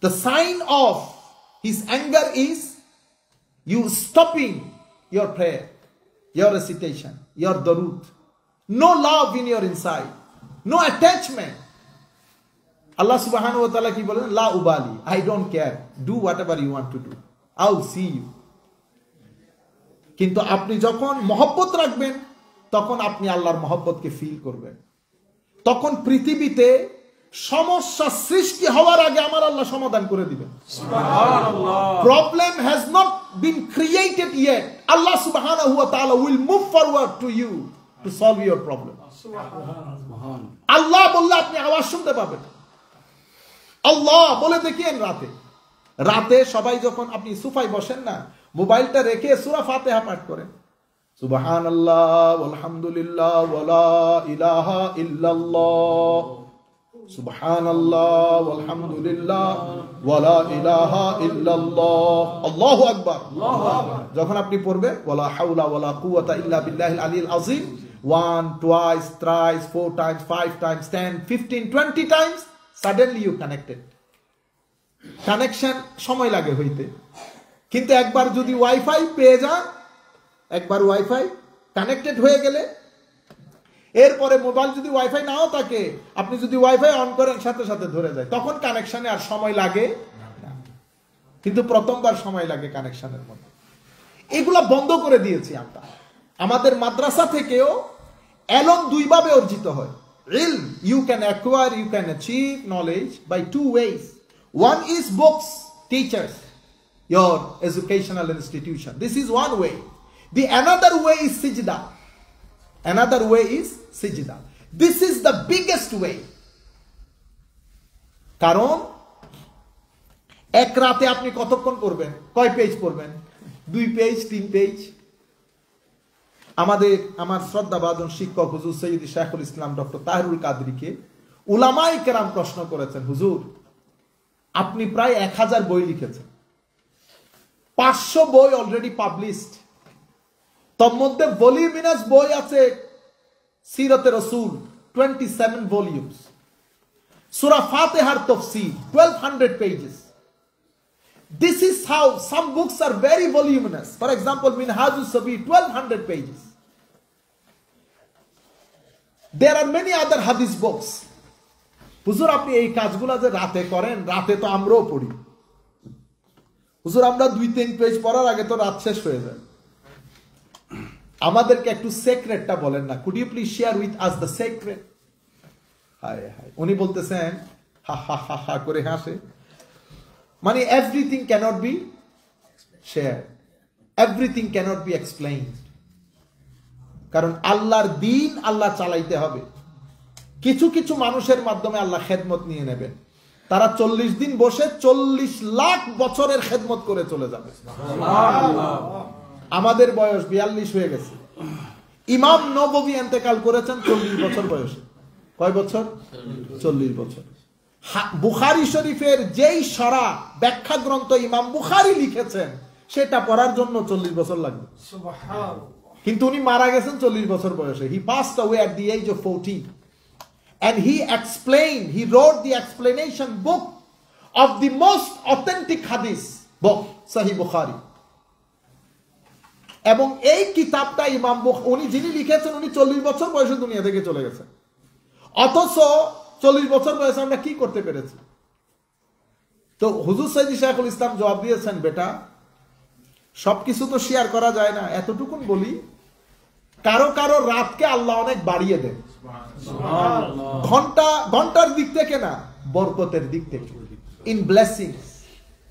The sign of His anger is you stopping your prayer, your recitation, your darud. No love in your inside, no attachment. Allah subhanahu wa ta'ala ki bolen, la ubali, I don't care. Do whatever you want to do. I'll see you. কিন্তু আপনি যখন মহব্বত রাখবেন তখন আপনি আল্লাহর মহব্বতকে ফিল করবেন। তখন পৃথিবীতে সমস্যা সৃষ্টি হওয়ার আগে আমার আল্লাহ সমাধান করে দিবেন। সুবহানাল্লাহ। Problem has not been created yet. Allah subhanahu wa ta'ala will move forward to you to solve your problem. সুবহানাল্লাহ। আল্লাহ বললে আপনি আওয়াজ শুনতে পাবেন। আল্লাহ বলে দেখিয়েন রাতে। রাতে সবাই যখন আপনি সোফায় বসেন না, মোবাইলটা রেখে সূরা ফাতিহা পাঠ করেন। সুবহানাল্লাহ ওয়ালহামদুলিল্লাহ ওয়ালা ইলাহা ইল্লাল্লাহ। সুবহানাল্লাহ ওয়ালহামদুলিল্লাহ ওয়ালা ইলাহা ইল্লাল্লাহ। আল্লাহু আকবার। আল্লাহু আকবার। যখন আপনি পড়বেন ওয়ালা হাওলা ওয়ালা কুওয়াতা ইল্লা বিল্লাহিল আলিয়্যিল আযীম 1, twice, thrice, 4 times, 5 times, 10, 15, 20 times, suddenly you connected. Connection সময় লাগে হইতে, কিন্তু একবার যদি ওয়াইফাই পেয়ে যান, একবার ওয়াইফাই কানেক্টেড হয়ে গেলে, এরপরে মোবাইল যদি ওয়াইফাই নাও থাকে, আপনি যদি ওয়াইফাই অন করেন সাথে সাথে ধরে যায়, তখন কানেকশনে আর সময় লাগে না। কিন্তু প্রথমবার সময় লাগে কানেকশনের মধ্যে। এগুলা বন্ধ করে দিয়েছি আমরা। আমাদের মাদ্রাসা থেকেও এলম দুই ভাবে অর্জিত হয়। ইলম, you can acquire, you can achieve knowledge by 2 ways. One is books, teachers, your educational institution. This is one way. The another way is sijda. Another way is sijda. This is the biggest way. কারণ এক রাতে আপনি কতক্ষণ পড়বেন? কয় পেজ পড়বেন? 2 পেজ, 3 পেজ। আমার শ্রদ্ধাভাজন শিক্ষক হুজুর সৈয়দ শাইখুল ইসলাম ডক্টর তাহিরুল কাদরীকে উলামায়ে কেরাম প্রশ্ন করেছেন, হুজুর আপনি প্রায় 1000 বই লিখেছেন, 500 বই অলরেডি পাবলিশড, তার মধ্যে ভলিউমিনাস বই আছে সিরাতে রাসূল 27 ভলিউমস, সূরা ফাতিহার তাফসীর 1200 pages. This is how some books are very voluminous. For example, Minhajus Sabir 1200 pages. There are many other hadith books. হুজুর আপনি এই কাজগুলো যে রাতে করেন, রাতে তো আমরাও পড়ি। হুজুর আমরা 2-3 পেজ পড়ার আগে তো রাত শেষ হয়ে যায়। আমাদেরকে একটু সিক্রেটটা বলেন না। Could you please share with us the secret? হায় হায়, উনি বলতেছেন হা হা হা হা করে হাসে, মানে everything cannot be shared, everything cannot be explained. কারণ আল্লাহর দ্বীন আল্লাহ চালাইতে হবে। কিছু কিছু মানুষের মাধ্যমে আল্লাহ খেদমত নিয়ে নেবেন, তারা 40 দিন বসে 40 লাখ বছরের খেদমত করে চলে যাবে। আমাদের বয়স 42 হয়ে গেছে। ইমাম নববী ইন্তেকাল করেছেন 40 বছর বয়সে। কয় বছর? 40 বছর। বুখারী শরীফের যেই সরা ব্যাখ্যা গ্রন্থ ইমাম বুখারী লিখেছেন, সেটা পড়ার জন্য 40 বছর লাগবে। সুবহানাল্লাহ। কিন্তু উনি মারা গেছেন 40 বছর বয়সে। He passed away at the age of 40. And he explained, he wrote the explanation book of the most authentic hadith book, Sahih Bukhari. এবং এই কিতাবটা ইমাম উনি যিনি লিখেছেন, উনি 40 বছর বয়সে দুনিয়া থেকে চলে গেছেন। অথচ 40 বছর বয়সে আমরা কি করতে পেরেছি? তো হুজুর সৈয়দ শাইখুল ইসলাম জবাব দিয়েছেন, বেটা সবকিছু তো শেয়ার করা যায় না, এতটুকুন বলি, কারো কারো রাতকে আল্লাহ অনেক বাড়িয়ে দেন। ঘন্টার দিক থেকে না, বরকতের দিক থেকে। In blessings,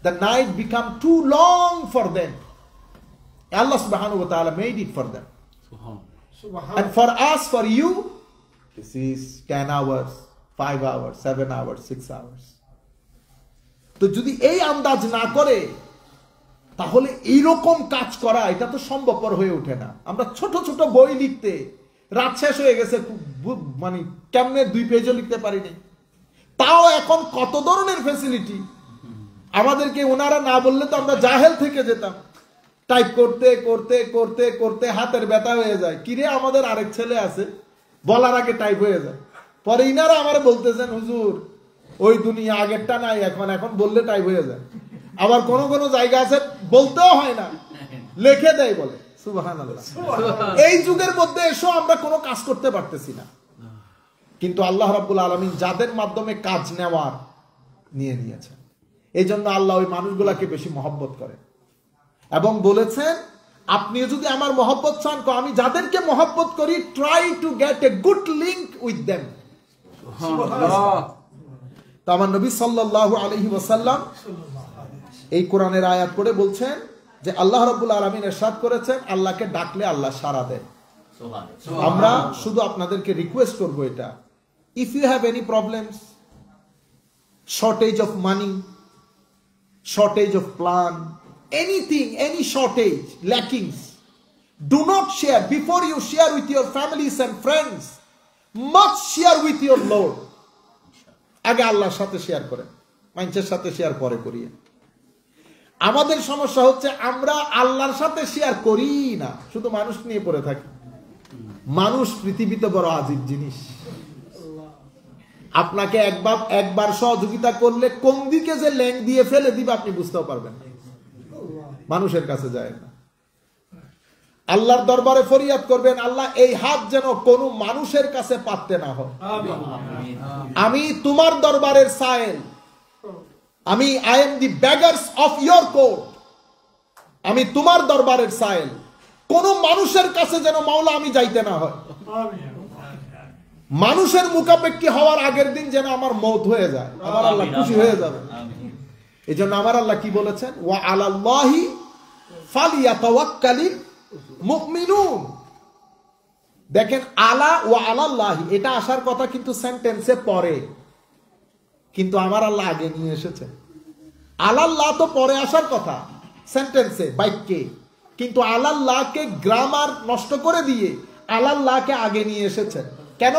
the night become too long for them. Allah subhanahu wa ta'ala made it for them. And for us, for you, this is 10 hours, 5 hours, 7 hours, 6 hours. তো যদি এই আন্দাজ না করে, তাহলে এইরকম কাজ করা এটা তো সম্ভবপর হয়ে ওঠে না। আমরা ছোট ছোট বই লিখতে রাত শেষ হয়ে গেছে, মানে কেমনে 2 পেজও লিখতে পারিনি। তাও এখন কত ধরনের ফ্যাসিলিটি আমাদেরকে ওনারা না বললে তো আমরা জাহেল থেকে যেতাম। টাইপ করতে করতে করতে করতে হাতের ব্যথা হয়ে যায়, কিরে আমাদের আরেক ছেলে আছে, বলার আগে টাইপ হয়ে যায়। পরে ইনারা আমার বলতেছেন, হুজুর ওই দুনিয়া আগেরটা নাই, এখন বললে টাইপ হয়ে যায়। আবার কোন কোন জায়গা আছে বলতেও হয় না, লিখে দেয় বলে। সুবহানাল্লাহ। এই যুগের মধ্যে এসো আমরা কোনো কাজ করতে পারতেছি না, কিন্তু আল্লাহ রাব্বুল আলামিন যাদের মাধ্যমে কাজ নেওয়ার নিয়ে নিয়েছেন, এই জন্য আল্লাহ ওই মানুষগুলাকে বেশি মহব্বত করে এবং বলেছেন, আপনি যদি আমার মহব্বত চান, আমি যাদেরকে মহব্বত করি, try to get a good link with them. তো আমার নবী সাল্লাল্লাহু আলাইহি ওয়াসাল্লাম এই কোরআনের আয়াত পড়ে বলছেন যে আল্লাহ রাব্বুল আলামিন ইরশাদ করেছেন, আল্লাহকে ডাকলে আল্লাহ সাড়া দেয়। আমরা শুধু আপনাদেরকে রিকোয়েস্ট করব এটা, if you have any problems, shortage of money, shortage of plan, anything, any shortage, lackings, do not share. Before you share with your families and friends, must share with your Lord. আগে আল্লাহর সাথে শেয়ার করেন, মানুষের সাথে শেয়ার পরে করিয়ে। আমাদের সমস্যা হচ্ছে আমরা আল্লাহর সাথে শেয়ার করি না, শুধু মানুষ নিয়ে পড়ে থাকি। মানুষ পৃথিবীতে বড় আজীব জিনিস। আপনাকে একবার সহযোগিতা করলে কোন দিকে যে ল্যাং দিয়ে ফেলে দিবে আপনি বুঝতেও পারবেন না। মানুষের কাছে যায় না। আল্লাহর দরবারে ফরিয়াদ করবেন, আল্লাহ এই হাত যেন কোনো মানুষের কাছে পাততে না হয়। আমি তোমার দরবারের সায়েল, আমি I am the beggars of your court, আমি তোমার দরবারের সায়েল, কোন মানুষের কাছে যেন মাওলা আমি যাইতে না হয়। মানুষের মুখাপেক্ষী হওয়ার আগের দিন যেন আমার মওত হয়ে যায়, আমার আল্লাহ খুশি হয়ে যাবে। এই জন্য আমার আল্লাহ কি বলেছেন, ওয়া আলাল্লাহি ফালিয়াতাওয়াক্কালিল মুমিনুন। দেখেন, আলা ওয়া আলাল্লাহি এটা আসার কথা কিন্তু সেন্টেন্সে পরে, কিন্তু আমার আল্লাহ আগে নিয়ে এসেছে। আলাল্লাহ তো পরে আসার কথা সেন্টেন্সে, বাক্যে, কিন্তু আলাল্লাহকে গ্রামার নষ্ট করে দিয়ে আলাল্লাহকে আগে নিয়ে এসেছেন। কেন?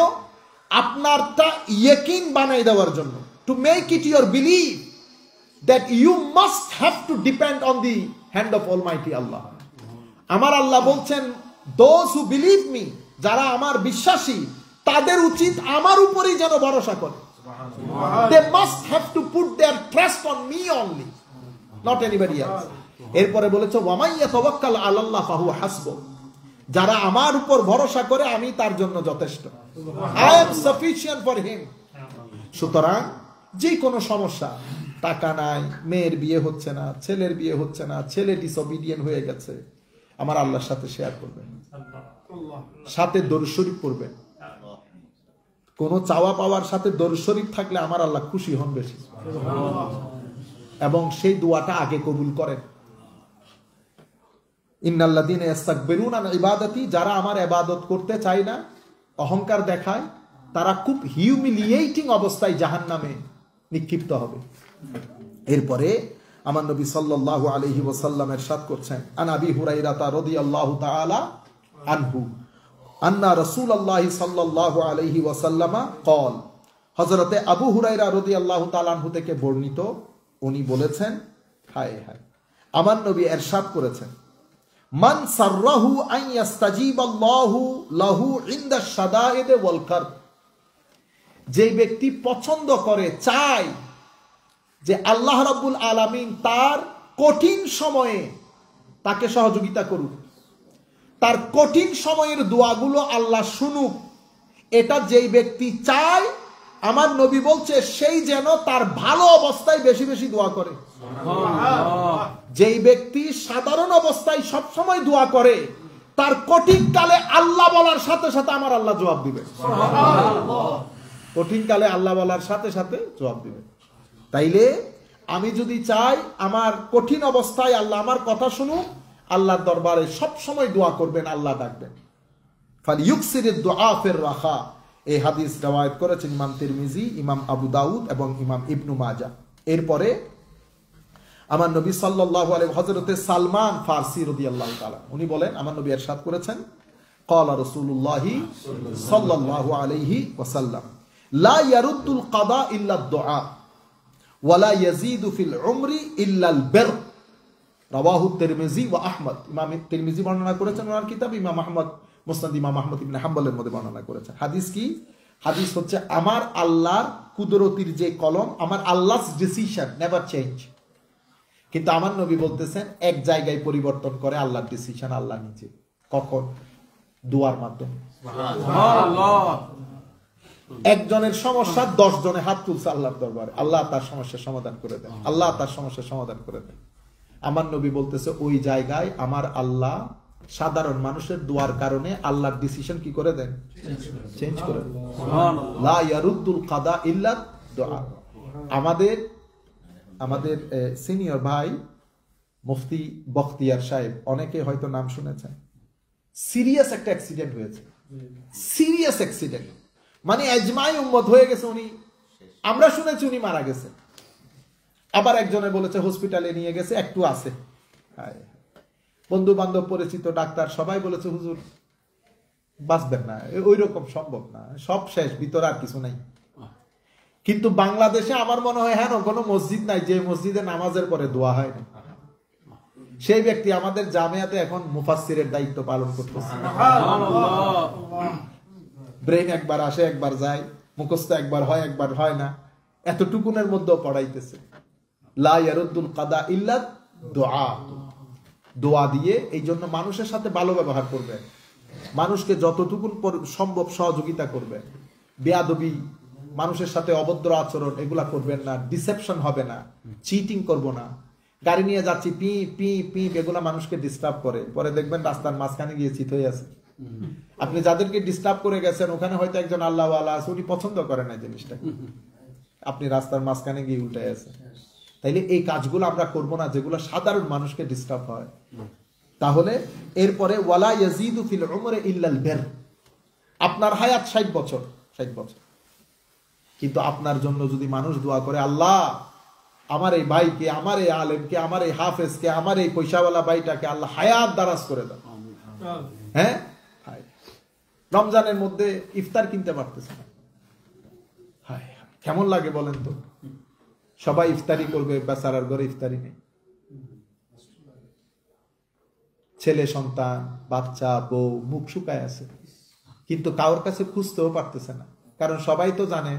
আপনারটা ইয়াকিন বানাই দেওয়ার জন্য, to make it your believe that you must have to depend on the hand of almighty Allah. আমার আল্লাহ বলছেন, দোজ হু বিলিভ মি, যারা আমার বিশ্বাসী তাদের উচিত আমার উপরেই যেন ভরসা করে। They must have to put their trust on me only, not anybody else. এরপরে বলেছে, ওয়া মান ইয়াতাওয়াক্কাল আলাল্লাহ ফাহুয়া হাসবুহ, যারা আমার উপর ভরসা করে আমি তার জন্য যথেষ্ট। I am sufficient for him. সুতরাং যে কোনো সমস্যা, টাকা নাই, মেয়ের বিয়ে হচ্ছে না, ছেলের বিয়ে হচ্ছে না, ছেলে ডিসঅবিডিয়েন্ট হয়ে গেছে, আমার আল্লাহর সাথে শেয়ার করবেন, সাথে দরুদ শরীফ পড়বেন। কোন চাওয়া পাওয়ার সাথে দরুদ শরীফ থাকলে আমার আল্লাহ খুশি হন বেশি, এবং সেই দোয়াটা আগে কবুল করেন। ইন্নাল্লাযীনা ইস্তাকবিরুনা আন ইবাদাতি, যারা আমার ইবাদত করতে চায় না, অহংকার দেখায়, তারা খুব হিউমিলিয়েটিং অবস্থায় জাহান্নামে নিক্ষিপ্ত হবে। এরপরে আমার নবী সাল্লাল্লাহু আলাইহি ওয়াসাল্লাম ইরশাদ করছেন, আন আবি হুরায়রা রাদিয়াল্লাহু তাআলা আনহু আন্না রাসূলুল্লাহ সাল্লাল্লাহু আলাইহি ওয়াসাল্লাম قال, হযরতে আবু হুরায়রা রাদিয়াল্লাহু তাআলা আনহু থেকে বর্ণিত, উনি বলেছেন, হায় হায়, আমার নবী ইরশাদ করেছেন, মান সাররাহু আন ইস্তাজিবাল্লাহু লাহু ইনদা শাদায়েদ ওয়াল কারব, যে ব্যক্তি পছন্দ করে, চায় যে আল্লাহ রাব্বুল আলামিন তার কঠিন সময়ে তাকে সহযোগিতা করুক, তার কঠিন সময়ের দোয়াগুলো আল্লাহ শুনুক, এটা যেই ব্যক্তি চায়, আমার নবী বলছে সেই যেন তার ভালো অবস্থায় বেশি বেশি দোয়া করে। যেই ব্যক্তি সাধারণ অবস্থায় সব সময় দোয়া করে, তার কঠিন কালে আল্লাহ বলার সাথে সাথে আমার আল্লাহ জবাব দিবে। কঠিন কালে আল্লাহ বলার সাথে সাথে জবাব দিবে। তাইলে আমি যদি চাই আমার কঠিন অবস্থায় আল্লাহ আমার কথা শুনুক, আল্লাহর দরবারে সব সময় দোয়া করবেন, আল্লাহ ডাকবেন। ফালিয়ুকসিরিদ দুআ ফির রাখা, এই হাদিস রওয়ায়াত করেছেন ইমাম তিরমিজি, ইমাম আবু দাউদ এবং ইমাম ইবনু মাজাহ। এরপরে আমার নবী সাল্লাল্লাহু আলাইহি হযরতে সালমান ফারসি রাদিয়াল্লাহু তাআলা উনি বলেন, আমার নবী ইরশাদ করেছেন, ক্বালা রাসূলুল্লাহ সাল্লাল্লাহু আলাইহি ওয়াসাল্লাম, লা ইয়ারুদ্দুল কাদা ইল্লা দুআ ওয়া লা ইয়াজিদু ফিল উমরি ইল্লাল বির রাওয়াহু তিরমিজি ওয়া আহমদ, ইমাম তিরমিজি বর্ণনা করেছেন ওনার কিতাব, ইমাম আহমদ মুসনাদ ইমাম আহমদ ইবনে হাম্বলের মধ্যে বর্ণনা করেছেন। হাদিস কি? হাদিস হচ্ছে আমার আল্লাহর কুদরতির যে কলম, আমার আল্লাহস ডিসিশন নেভার চেঞ্জ। কিন্তু আমার নবী বলতেছেন এক জায়গায় পরিবর্তন করে আল্লাহর ডিসিশন আল্লাহ নিজে। কখন? দুয়ার মাধ্যমে। একজনের সমস্যা 10 জনে হাত তুলছে আল্লাহর দরবারে, আল্লাহ তার সমস্যার সমাধান করে দেন, আল্লাহ তার সমস্যার সমাধান করে দেন। আমার নবী বলতেছে ওই জায়গায় আমার আল্লাহ সাধারণ মানুষের দোয়ার কারণে আল্লাহর ডিসিশন কি করে দেন? চেঞ্জ করে দেন। লা ইয়ারুদ্দুল কাদা ইল্লা দুআ। আমাদের সিনিয়র ভাই মুফতি বখতিয়ার সাহেব, অনেকে হয়তো নাম শুনেছেন, সিরিয়াস একটা অ্যাক্সিডেন্ট হয়েছে, সিরিয়াস অ্যাক্সিডেন্ট, মানে আজমাই উম্মত হয়ে গেছে উনি, আমরা শুনেছি উনি মারা গেছে, আবার একজনে বলেছে হসপিটালে নিয়ে গেছে, একটু আছে। বন্ধু বান্ধব পরিচিত ডাক্তার সবাই বলেছে হুজুর বাঁচবেন না, ওই রকম সম্ভব না, সব শেষ, ভিতরে আর কিছু নাই। কিন্তু বাংলাদেশে আমার মনে হয় হ্যাঁ কোনো মসজিদ নাই যে মসজিদে নামাজের পরে দোয়া হয় না। সেই ব্যক্তি আমাদের জামিয়াতে এখন মুফাসসিরের দায়িত্ব পালন করতেছে। ব্রেন একবার আসে একবার যায়, মুখস্থ একবার হয় একবার হয় না, এতটুকুনের মধ্যেও পড়াইতেছে। লা ইয়ারুদ্দুল কাদা ইল্লা দুআ। দোয়া দিয়ে, এই জন্য মানুষের সাথে ভালো ব্যবহার করবে, মানুষকে যতটুকু সম্ভব সহযোগিতা করবে, বেয়াদবি, মানুষের সাথে অভদ্র আচরণ এগুলা করবেন না, ডিসেপশন হবে না, চিটিং করব না। গাড়ি নিয়ে যাচ্ছি পি পি পি, এগুলা মানুষকে ডিস্টার্ব করে, পরে দেখবেন রাস্তার মাঝখানে গিয়ে চিত হয়ে আছে। আপনি যাদেরকে ডিস্টার্ব করে গেছেন ওখানে হয়তো একজন আল্লাহওয়ালা আছে, উনি পছন্দ করে না জিনিসটা, আপনি রাস্তার মাঝখানে গিয়ে উল্টে আছেন। তাইলে এই কাজগুলো আমরা করব না যেগুলো সাধারণ মানুষকে ডিস্টার্ব হয়। তাহলে এরপরে ওয়ালা ইয়াজিদু ফিল উমরি ইল্লাল বির। আপনার হায়াত 60 বছর, 60 বছর, কিন্তু আপনার জন্য যদি মানুষ দোয়া করে আল্লাহ আমার এই ভাইকে, আমার এই আলেমকে, আমার এই হাফেজকে, আমার এই পয়সাওয়ালা ভাইটাকে আল্লাহ হায়াত দারাজ করে দাও। হ্যাঁ, রমজানের মধ্যে ইফতার কিনতে পারতেছে না, কেমন লাগে বলেন তো? সবাই ইফতারি করবে, বেচারার ঘরে ইফতারি নেই। ছেলে সন্তান, বাচ্চা, বউ মুখ শুকায় আছে, কিন্তু কারোর কাছে খুঁজতেও পারতেছে না, কারণ সবাই তো জানে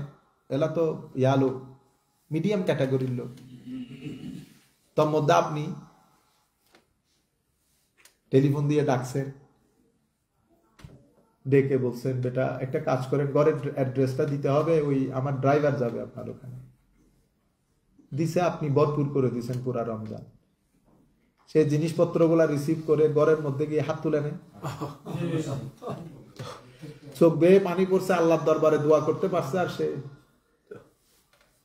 এলা তো ইয়ালো মিডিয়াম ক্যাটাগরির লোক। তোর মধ্যে আপনি টেলিফোন দিয়ে ডাকছেন, ডেকে বলছেন বেটা একটা কাজ করেন, ঘরের অ্যাড্রেসটা দিতে হবে, ওই আমার ড্রাইভার যাবে আপনার ওখানে, দিছে, আপনি ভরপুর করে দিচ্ছেন পুরা রমজান। সে জিনিসপত্রগুলা রিসিভ করে ঘরের মধ্যে গিয়ে হাত তুলে নেয়, চোখ বেয়ে পানি পড়ছে, আল্লাহর দরবারে দোয়া করতে পারছে, আর সে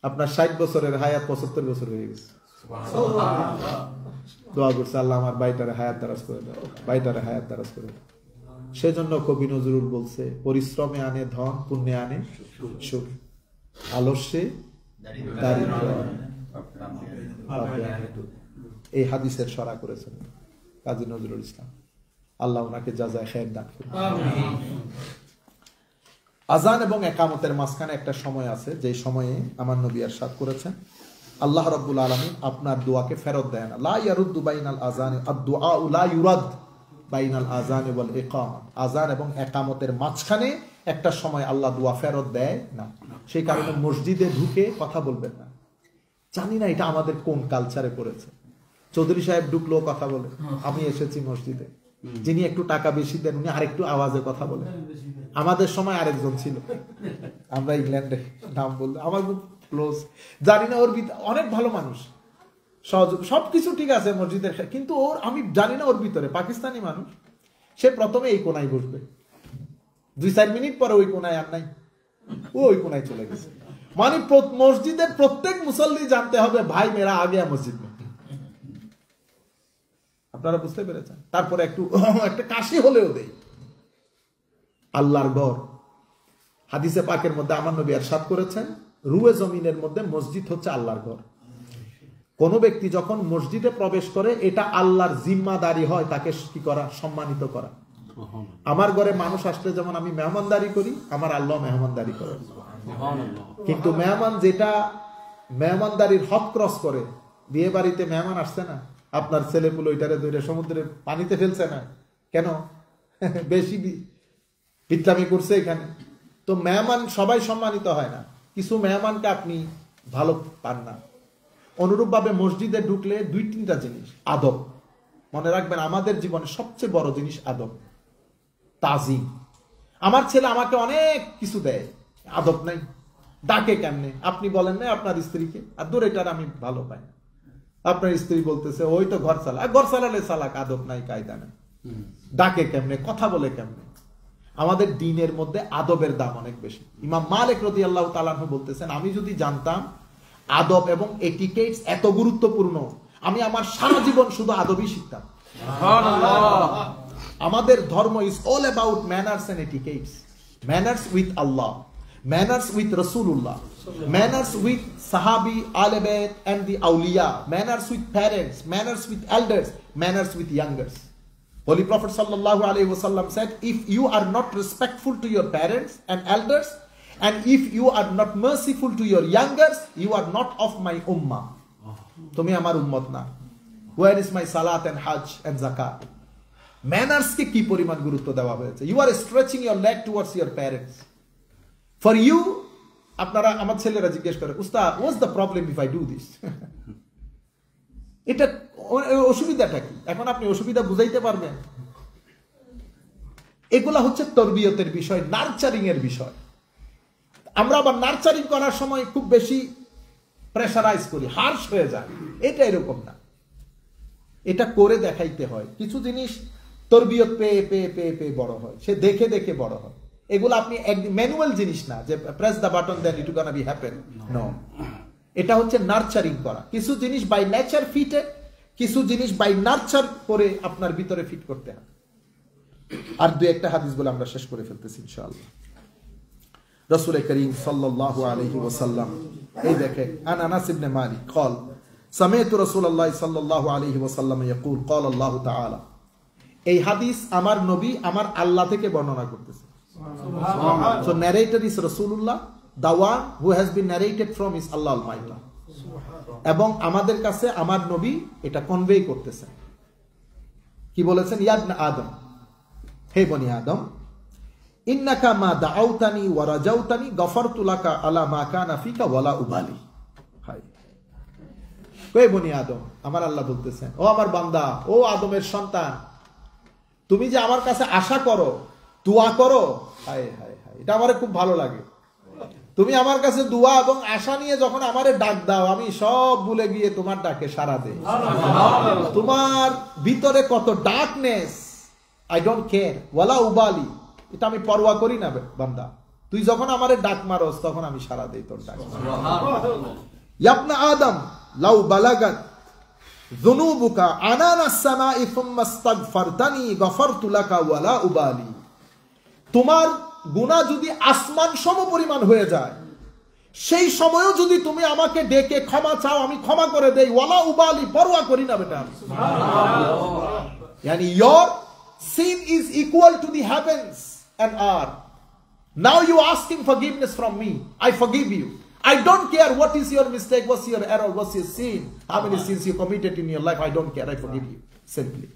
আপনার 60 বছরের হায়াত 75 বছর হয়ে গেছে। দোয়া করছে আল্লাহ আমার বাইটারে হায়াত দারাজ করে দাও, বাইটারে হায়াত দারাজ করে দাও। সেজন্য কবি নজরুল বলছে পরিশ্রমে আনে ধন, পুণ্যে আনে সুখ, আলস্যে দারিদ্র। এই হাদিসের সরা করেছেন কাজী নজরুল ইসলাম, আল্লাহ ওনাকে জাযায়ে খায়ের দান করুন। আযান এবং ইকামতের মাঝখানে একটা সময় আছে, যে সময়ে আমার নবী ইরশাদ করেছেন আল্লাহ রাব্বুল আলামিন আপনার দোয়াকে ফেরত দেয় না। লা ইয়ারুদ্দু বাইনাল আযান, আদ-দুআ লা ইউরাদ বাইনাল আযান ওয়াল ইকামা। আযান এবং ইকামতের মাঝখানে একটা সময় আল্লাহ দোয়া ফেরত দেয় না। সেই কারণে মসজিদে ঢুকে কথা বলবেন না। জানি না এটা আমাদের কোন কালচারে পড়েছে। চৌধুরী সাহেব ঢুকলো কথা বলে, আমি এসেছি মসজিদে, যিনি একটু টাকা বেশি দেন উনি আরেকটু আওয়াজে কথা বলেন। আমাদের সময় আরেকজন ছিল, আমরা ইংল্যান্ডে, নাম বললো, আমার খুব ক্লোজ, জানি না ওর অনেক ভালো মানুষ, সহযোগ সবকিছু ঠিক আছে মসজিদের, কিন্তু ওর আমি জানি না ওর ভিতরে পাকিস্তানি মানুষ, সে প্রথমে এই কোনায় বসবে, 2-4 মিনিট পরে ওই কোনায় আর নাই, ও ওই কোনায় চলে গেছে। মানে মসজিদের প্রত্যেক মুসল্লি জানতে হবে ভাই মেরা আগে মসজিদ में। আপনারা বুঝতে পেরেছেন? তারপরে একটা কাশি হলেও দেই। আল্লাহর ঘর, হাদিসে পাকের মধ্যে আমার নবী ইরশাদ করেছেন রুয়ে জমিনের মধ্যে মসজিদ হচ্ছে আল্লাহর ঘর। কোন ব্যক্তি যখন মসজিদে প্রবেশ করে এটা আল্লাহর জিম্মাদারি হয় তাকে কি করা, সম্মানিত করা। আমার ঘরে মানুষ আসলে যেমন আমি মেহমানদারি করি, আমার আল্লাহ মেহমানদারি করে। কিন্তু মেহমান যেটা মেহমানদারির হক ক্রস করে, বিয়ে বাড়িতে মেহমান আসছে না, আপনার ছেলেপুলো ওইটারে ধরে সমুদ্রের পানিতে ফেলছে না কেন? বেশি বিত্রামি করছে এখানে। তো মেহমান সবাই সম্মানিত হয় না, কিছু মেহমানকে আপনি ভালো পান না। অনুরূপ ভাবে মসজিদে ঢুকলে 2-3টা জিনিস আদব মনে রাখবেন, আমাদের জীবনে সবচেয়ে বড় জিনিস আদব, তাজিম। আমার ছেলে আমাকে অনেক কিছু দেয়, আদব নাই, ডাকে কেমনে? আপনি বলেন না আপনার স্ত্রীকে, আর দূর এটার আমি ভালো পাই না, আপনার স্ত্রী বলতেছে ওই তো ঘর চালা, ঘর চালালে চালাক, আদব নাই, কায়দা নাই, ডাকে কেমনে, কথা বলে কেমনে? আমাদের দ্বীনের মধ্যে আদবের দাম অনেক বেশি। ইমাম মালিক রাদিয়াল্লাহু তাআলা আনহু বলতেছেন, আমি যদি জানতাম আদব এবং এটিকেটস এত গুরুত্বপূর্ণ, আমি আমার সারা জীবন শুধু আদবই শিখতাম। সুবহানাল্লাহ। আমাদের ধর্ম is all about manners and etiquettes. Manners with Allah, manners with রাসূলুল্লাহ, ম্যানার্স উইথ সাহাবী, আহলে বাইত এন্ড দি আউলিয়া, manners with parents, manners with elders, manners with youngers. Holy Prophet sallallahu alaihi wasallam said, if you are not respectful to your parents and elders, and if you are not merciful to your youngers, you are not of my ummah. Tumi amar ummat na. Where is my salat and hajj and zakat? Manners ke ki poriman gurutto dewa hoyeche. You are stretching your leg towards your parents. For you, apnara amar chelera jiggesh kore, ustad, what's the problem if I do this? এটা অসুবিধাটা কি? এখন আপনি অসুবিধা বুঝাইতে পারবেন? এগুলা হচ্ছে তরবিয়তের বিষয়, নার্চারিং এর বিষয়। আমরা আবার নার্চারিং করার সময় খুব বেশি প্রেসারাইজ করি, হার্শ হয়ে যায়। এটা এরকম না, এটা করে দেখাইতে হয়। কিছু জিনিস তরবিয়ত পেয়ে পেয়ে পেয়ে পেয়ে বড় হয়, সে দেখে দেখে বড় হয়। এগুলো আপনি একদম ম্যানুয়াল জিনিস না যে press the button then it gonna be happen, no. এটা হচ্ছে নার্চারিং করা। কিছু জিনিস বাই নেচার ফিটে, কিছু জিনিস বাই নার্চার করে আপনার ভিতরে ফিট করতে হয়। আর দুই একটা হাদিস বলে আমরা শেষ করে ফেলতেছি ইনশাআল্লাহ। রাসূল করিম সাল্লাল্লাহু আলাইহি ওয়াসাল্লাম, এই দেখেন, আন আনাস ইবনে মালিক قال سمعت رسول الله صلى الله عليه وسلم يقول قال الله تعالى। এই হাদিস আমার নবী আমার আল্লাহ থেকে বর্ণনা করতেছে। সুবহানাল্লাহ। So narrator is Rasulullah, the one who has been narrated from is Allah Almighty. এবং আমাদের কাছে আমার নবী এটা কনভে করতেছেন। কি বলেছেন? ইয়া ইবনে আদম, হে বনি আদম, ইন্নাকা মা দাআউতানি ওয়া রাজাউতানি গফারতু লাকা আলা মা কানা ফিকা ওয়ালা উবালি। হাই, হে বনি আদম, আমার আল্লাহ বলতেছেন, ও আমার বান্দা, ও আদমের সন্তান, তুমি যে আমার কাছে আশা করো, দোয়া করো, হায় হায় হায়, এটা আমারে খুব ভালো লাগে। তুমি আমার কাছে দোয়া এবং আশা নিয়ে যখন আমারে ডাক দাও, আমি সব ভুলে গিয়ে তোমার ডাকে সাড়া দেই। তোমার ভিতরে কত ডার্কনেস, আই ডোন্ট কেয়ার, ওয়ালা উবালি, এটা আমি পরোয়া করি না বান্দা। তুই যখন আমারে ডাক মারস তখন আমি সাড়া দেই তোর ডাক। ইবনে আদম লাউ বালাগাত যুনুবুকা আনানাস সামাই সুম্মা ইস্তাগফারতানি গফারতু লাকা ওয়ালা উবালি। তোমার গুনাহ যদি আসমান সম পরিমাণ হয়ে যায়, সেই সময়ও যদি তুমি আমাকে ডেকে ক্ষমা চাও, আমি ক্ষমা করে দেই, ওয়ালা উবালি, পরোয়া করি না বেটা। সুবহানাল্লাহ। yani your sin is equal to the heavens and earth. Now you asking forgiveness from me, I forgive you. I don't care what is your mistake, what's your error, what's your sin, how many sins you committed in your life, I don't care, I forgive you simply.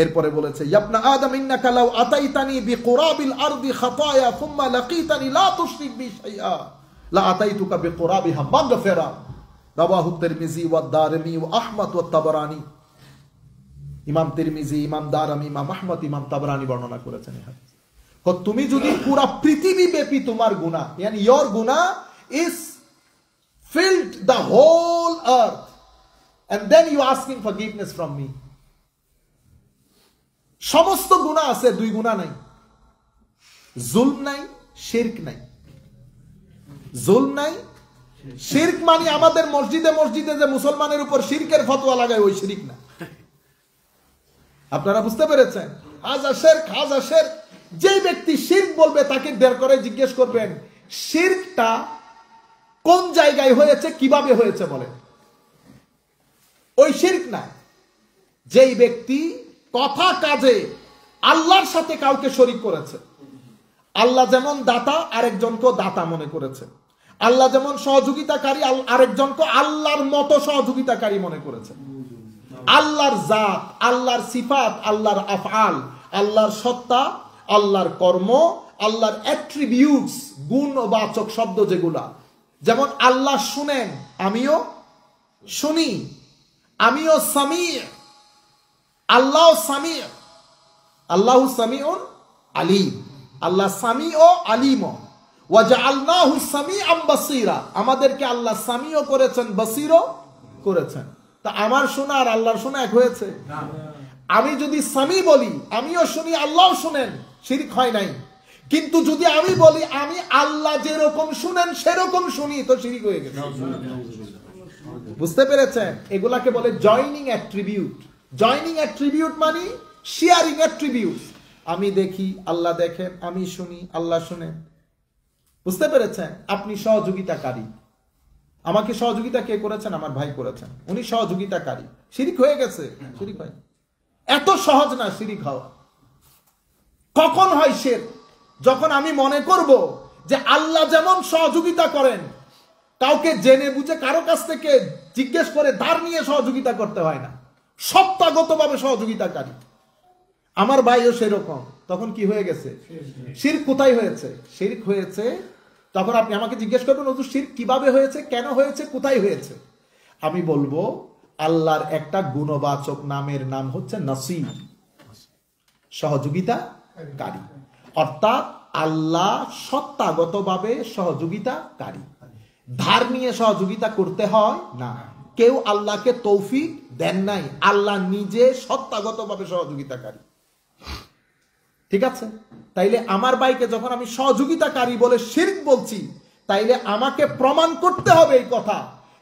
এরপরে বলেছে, ইবনা আদম ইন্নাকা লাউ আতাইতানি বিকুরাবিল আরদি খাতায়া সুম্মা লাকিতানি লা তুশরিক বি শাইআ লা আতাইতুকা বিকুরাবিহা মাগফিরা। রাওয়াহু তিরমিজি ওয়া দারমি ওয়া আহমদ ওয়া তাবরানী। ইমাম তিরমিজি, ইমাম দারমি, ইমাম আহমদ, ইমাম তাবরানী বর্ণনা করেছেন এই হাদিস। তুমি যদি পুরো পৃথিবী ব্যাপী তোমার গুনাহ, yani your গুনাহ is filled the whole earth, and then you asking forgiveness from me. সমস্ত গুনাহ আছে, দুই গুনাহ নাই, জুলম নাই, শিরক নাই। জুলম নাই, শিরক মানে আমাদের মসজিদে মসজিদে যে মুসলমানের উপর শিরকের ফতোয়া লাগায় ওই শিরক না। আপনারা বুঝতে পেরেছেন? হাজা শিরক, হাজা শিরক। যে ব্যক্তি শিরক বলবে তাকে বের করে জিজ্ঞেস করবেন, শিরকটা কোন জায়গায় হয়েছে, কিভাবে হয়েছে বলেন। ওই শিরক না। যেই ব্যক্তি কথা কাজে আল্লাহর সাথে কাউকে শরীক করেছে, আল্লাহ যেমন দাতা আরেকজনকে দাতা মনে করেছে, আল্লাহ যেমন সহযোগিতাকারী আরেকজনকে আল্লাহর মতো সহযোগিতাকারী মনে করেছে, আল্লাহর জাত, আল্লাহর সিফাত, আল্লাহর আফআল, আল্লাহর সত্তা, আল্লাহর কর্ম, আল্লাহর অ্যাট্রিবিউটস, গুণবাচক শব্দ যেগুলা, যেমন আল্লাহ শুনেন, আমিও শুনি, আমিও সামি, আল্লাহ সামি, আল্লাহু সামিউন আলিম, আল্লাহ সামি ও আলিম। ওয়াজআলনাহু সামিআম বাসীরা, আমাদেরকে আল্লাহ সামিও করেছেন, বসীরও করেছেন। তা আমার শোনা আর আল্লাহর শোনা এক হয়েছে? আমি যদি সামি বলি, আমিও শুনি, আল্লাহও শুনেন, শিরক হয় নাই। কিন্তু যদি আমি বলি আমি আল্লাহ যেরকম শুনেন সেরকম শুনি, তো শিরক হয়ে গেছে। বুঝতে পেরেছেন? এগুলাকে বলে জয়নিং অ্যাট্রিবিউট। জয়নিং অ্যাট্রিবিউট মানে শেয়ারিং অ্যাট্রিবিউট। আমি দেখি, আল্লাহ দেখেন, আমি শুনি, আল্লাহ শুনেন। বুঝতে পেরেছেন? আপনি সহযোগিতাকারী, আমাকে সহযোগিতা কে করেছেন? আমার ভাই করেছেন, উনি সহযোগিতাকারী। শিরক হয়ে গেছে? শিরক হয়। এত সহজ না শিরক হওয়া। কখন হয় শিরক? যখন আমি মনে করব যে আল্লাহ যেমন সহযোগিতা করেন, কাউকে জেনে বুঝে কারো কাছ থেকে জিজ্ঞেস করে ধার নিয়ে সহযোগিতা করতে হয় না, সত্তাগতভাবে সহযোগিতাকারী। আমার ভাইও সেরকম। তখন কি হয়ে গেছে? শিরক কোথায় হয়েছে? শিরক হয়েছে তখন আপনি আমাকে জিজ্ঞেস করবেন, হুজুর শিরক কিভাবে হয়েছে, কেন হয়েছে, কোথায় হয়েছে? আমি বলবো আল্লাহর একটা গুণবাচক নামের নাম হচ্ছে নাসির, সহযোগিতাকারী। অর্থাৎ আল্লাহ সত্তাগতভাবে সহযোগিতাকারী, ধার নিয়ে সহযোগিতা করতে হয় না। কেউ আল্লাহকে তৌফিক দেন নাই, আল্লাহ নিজে সত্তাগতভাবে সহযোগিতাকারী। ঠিক আছে? তাইলে আমার ভাইকে যখন আমি সহযোগিতাকারী বলে শিরক বলছি, তাইলে আমাকে প্রমাণ করতে হবে এই কথা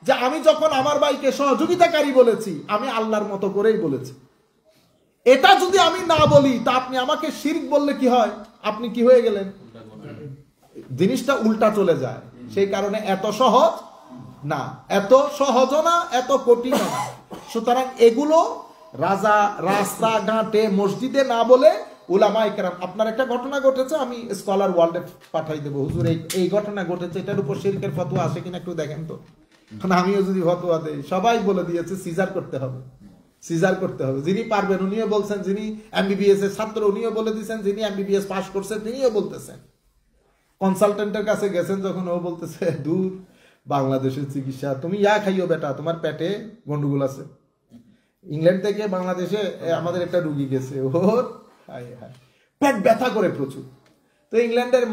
যে আমি যখন আমার ভাইকে সহযোগিতাকারী বলেছি, আমি আল্লাহর মতো করেই বলেছি। এটা যদি আমি না বলি, তা আপনি আমাকে শিরক বললে কি হয়? আপনি কি হয়ে গেলেন? জিনিসটা উল্টা চলে যায়। সেই কারণে এত সহজ না, এত সহজ না, এত কঠিন না। সুতরাং এগুলো রাস্তাঘাটে মসজিদে না বলে উলামায়ে কেরাম, আপনার একটা ঘটনা ঘটেছে, আমি স্কলার ওয়ার্ল্ডে পাঠাই দেবো, হুজুর এই ঘটনা ঘটেছে, এটার উপর শিরকের ফতোয়া আসে কিনা একটু দেখেন তো। আমিও যদি ফতোয়া দেই, সবাই বলে দিয়েছে সিজার করতে হবে, সিজার করতে হবে। যিনি পারবেন উনিও বলছেন, যিনি এমবিবিএস এর ছাত্র উনিও বলে দিচ্ছেন, যিনি এমবিবিএস পাস করছেন তিনিও বলতেছেন। কনসালটেন্টের কাছে গেছেন যখন, ও বলতেছে দূর বাংলাদেশের চিকিৎসা, তুমি ইয়া খাইও বেটা, তোমার পেটে গন্ডগোল আছে। ইংল্যান্ড থেকে বাংলাদেশে আমাদের একটা রুগী গেছে, ওর পেট ব্যথা করে প্রচুর। তো ইংল্যান্ডের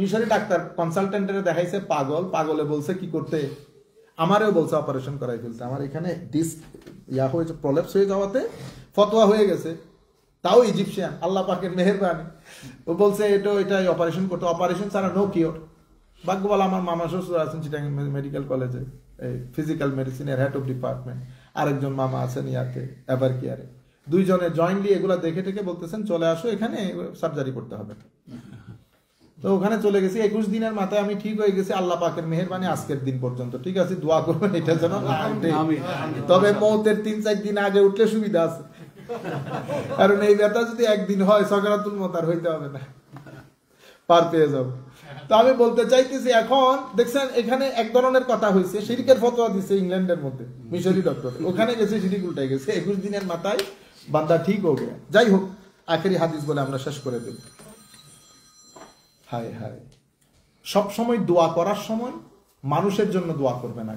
মিশরি ডাক্তার কনসালটেন্টের দেখাইছে পাগল, পাগলে বলছে কি করতে, আমারও বলছে অপারেশন করাই ফেলতে, আমার এখানে ডিস্ক ইয়া হয়েছে, প্রলেপস হয়ে যাওয়াতে ফতোয়া হয়ে গেছে। তাও ইজিপশিয়ান, আল্লাহ পাকের মেহেরবানি। ও বলছে এটাই অপারেশন করতে, অপারেশন ছাড়া নো কিওর। ভাগ্যবালা আমার মামা শ্বশুর আছেন চিটাং মেডিকেল কলেজে, এই ফিজিক্যাল মেডিসিনের হেড অফ ডিপার্টমেন্ট, আরেকজন মামা আছেন ইয়াতে এভার কেয়ারে। দুইজনে জয়েন্টলি এগুলা দেখে টেকে বলতেছেন চলে আসো এখানে, সার্জারি করতে হবে। তো ওখানে চলে গেছি, 21 দিনের মাথায় আমি ঠিক হয়ে গেছি, আল্লাহ পাকের মেহেরবানি আজকের দিন পর্যন্ত ঠিক আছে। দোয়া করবেন এটা যেন না উঠে, তবে মৌতের 3-4 দিন আগে উঠলে সুবিধা আছে, কারণ এই ব্যথা যদি একদিন হয় সকারাতুল মতার হইতে হবে না, পার পেয়ে যাবো। তো আমি বলতে চাইতেছি, এখন দেখছেন এখানে এক ধরনের কথা হয়েছে, শিরকের ফতোয়া দিচ্ছে ইংল্যান্ডের মধ্যে মিশরি ডক্টর, ওখানে গেছে শিরক উল্টাই গেছে, 21 দিনের মাথায় বান্দা ঠিক হবে। যাই হোক, আখেরি হাদিস বলে আমরা শেষ করে দেব। হায় হায়, সব সময় দোয়া করার সময় মানুষের জন্য দোয়া করবে না,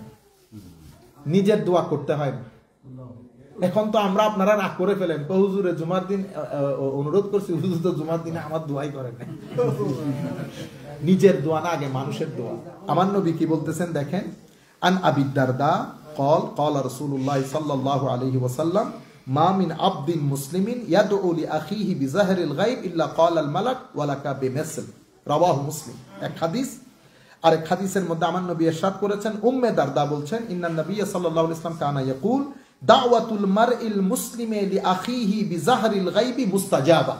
নিজের দোয়া করতে হয় না। এখন তো আমরা আপনারা রাগ করে ফেলেন, হুজুরে জুমার দিন অনুরোধ করছি, হুজুর তো জুমার দিনে আমার দোয়াই করেন না। নিজের দোয়া না, আগে মানুষের দোয়া। আমার নবী কি বলতেছেন দেখেন, আন আবি দারদা قال قال رسول الله صلى الله عليه وسلم ما من عبد مسلم يدعو لاخيه بظهر الغيب الا قال الملك ولك بمثل রাওয়াহু মুসলিম। এক হাদিস। আর এক হাদিসের মধ্যে আমার নবী ইরশাদ করেছেন, উম্মে দারদা বলছেন, ইন্নান নবী সাল্লাল্লাহু আলাইহি ওয়াসাল্লাম কানা ইয়াকুল দাওয়াতুল মারইল মুসলিমি লিআখিহি বিজাহরিল গায়বি মুস্তাজাবা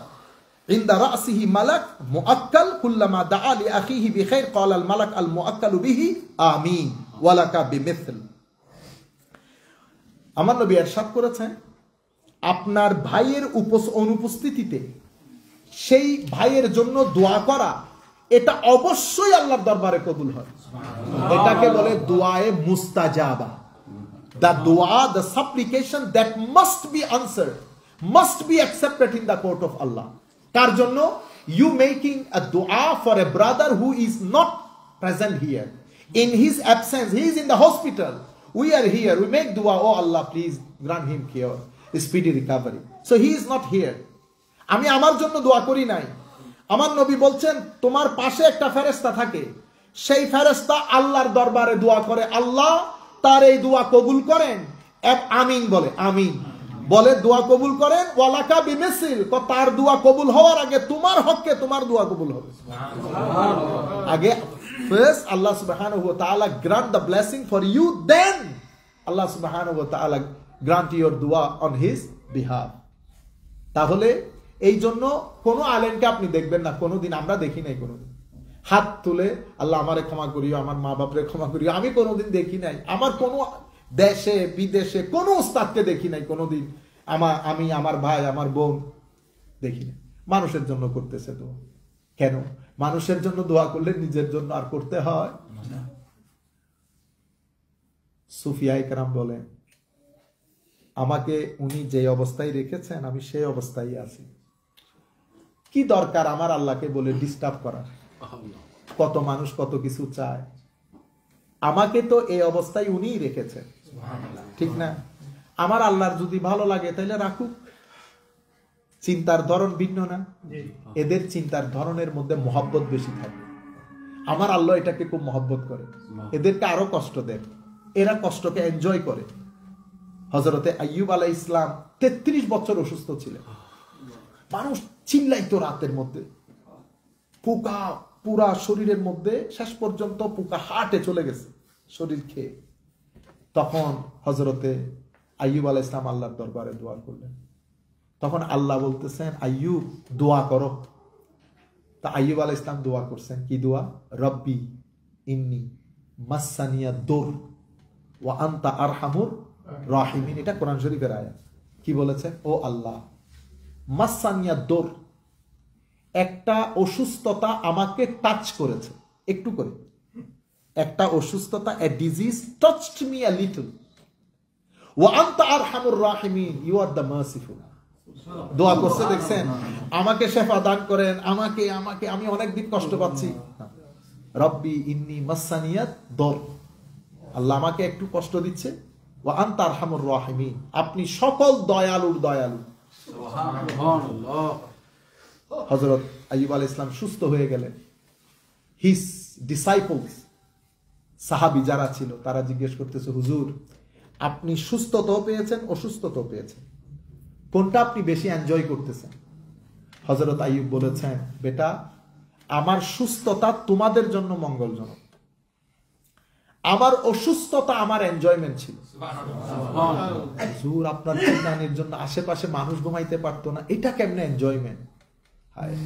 ইনদা রাসিহি মালাক মুআক্কাল কুল্লামা দাআ লিআখিহি বিখাইর ক্বালা আল মালাক আল মুআক্কালু বিহি আমিন ওয়ালাকা বিমিথল। আমার নবী ইরশাদ করেছেন, আপনার ভাইয়ের অনুপস্থিতিতে সেই ভাইয়ের জন্য দোয়া করা, এটা অবশ্যই আল্লাহর দরবারে কবুল হয়। এটাকে বলে দোয়ায়ে মুস্তাজাবা। The dua, the supplication that must be answered, must be accepted in the court of Allah. তার জন্য you making a dua for a brother who is not present here. In his absence, he is in the hospital. We are here. We make dua, oh Allah, please grant him cure, speedy recovery. So he is not here. আমি আমার জন্য দোয়া করি নাই। আমার নবী বলছেন তোমার পাশে একটা ফেরেশতা থাকে, সেই ফেরেশতা আল্লাহর দরবারে দোয়া করে, আল্লাহ তার এই দোয়া কবুল করেন। আমিন বলে, আমিন বলে দোয়া কবুল করেন। ওয়ালাকা বিমিসল, তার দোয়া কবুল হওয়ার আগে তোমার হককে তোমার দোয়া কবুল হবে। আগে first Allah subhanahu wa ta'ala grant the blessing for you, then Allah subhanahu wa ta'ala grant your dua on his behalf. তাহলে এই জন্য কোন আলেমকে আপনি দেখবেন না, কোনোদিন আমরা দেখি নাই কোনোদিন হাত তুলে আল্লাহ আমারে ক্ষমা করিও, আমার মা বাপরে ক্ষমা করিও, আমি কোনোদিন দেখি নাই। আমার কোনো দেশে বিদেশে কোন উস্তাদকে দেখি নাই কোনোদিন আমি আমার ভাই আমার বোন দেখি নাই। মানুষের জন্য করতেছে তো কেন? মানুষের জন্য দোয়া করলে নিজের জন্য আর করতে হয়? সুফিয়ায়ে কেরাম বলেন আমাকে উনি যে অবস্থায় রেখেছেন আমি সেই অবস্থায় আছি, কি দরকার আমার আল্লাহকে বলে ডিস্টার্ব করার? কত মানুষ কত কিছু চায়, আমাকে তো এই অবস্থায় উনিই রেখেছেন, ঠিক না? আমার আল্লাহর যদি ভালো লাগে তাহলে রাখুক, চিন্তার ধরন ভিন্ন না, এদের চিন্তার ধরনের মধ্যে মহব্বত বেশি থাকে। আমার আল্লাহ এটাকে খুব মহব্বত করে, এদেরকে আরো কষ্ট দেন, এরা কষ্টকে এনজয় করে। হযরতে আইয়ুব আলাইহিস ইসলাম 33 বছর অসুস্থ ছিলেন, মানুষ চিল্লাইতো রাতের মধ্যে, পোকা পুরা শরীরের মধ্যে, শেষ পর্যন্ত পোকা হার্টে চলে গেছে শরীর খেয়ে। তখন হযরতে আইয়ুব আলাইহিস ইসলাম আল্লাহর দরবারে দোয়া করলেন। তখন আল্লাহ বলতেছেন আইয়ুব দোয়া করো। তা আইয়ুব আলাইহিস ইসলাম দোয়া করছেন, কি দোয়া? রব্বি ইন্নী মাসসানিয়া দুর ওয়া আনতা আরহামুর রাহিমিন। এটা কোরআন শরীফের আয়াত। কি বলেছেন? ও আল্লাহ, মাসসানিয়া দুর, একটা অসুস্থতা আমাকে টাচ করেছে একটু করে, একটা অসুস্থতা, a disease touched me a little. ওয়া আনতা আরহামুর রাহিমিন, you are the merciful. দোয়া করছে দেখছেন, আমাকে শেফা দান করেন, আমাকে আমাকে আমি অনেক দিন কষ্ট পাচ্ছি। রব্বি ইন্নী মাসসানিয়াত দুর, আল্লাহ আমাকে একটু কষ্ট দিচ্ছে। ওয়া আনতা আরহামুর রাহিমিন, আপনি সকল দয়ালুর দয়ালু। সুবহানাল্লাহ। হযরত আইয়ুব আলাইহিস সালাম সুস্থ হয়ে গেলেন। হিজ ডিসাইপলস, সাহাবী যারা ছিল তারা জিজ্ঞেস করতেছে, হুজুর আপনি সুস্থতাও পেয়েছেন অসুস্থতাও পেয়েছেন, কোনটা আপনি বেশি এনজয় করতেছেন? হযরত আইয়ুব বলেছেন, বেটা আমার সুস্থতা তোমাদের জন্য মঙ্গলজনক, আমার অসুস্থতা আমার এনজয়মেন্ট ছিল। হুজুর আপনার চিন্তানির জন্য আশেপাশে মানুষ ঘুমাইতে পারতো না, এটা কেমনে এনজয়মেন্ট? হায়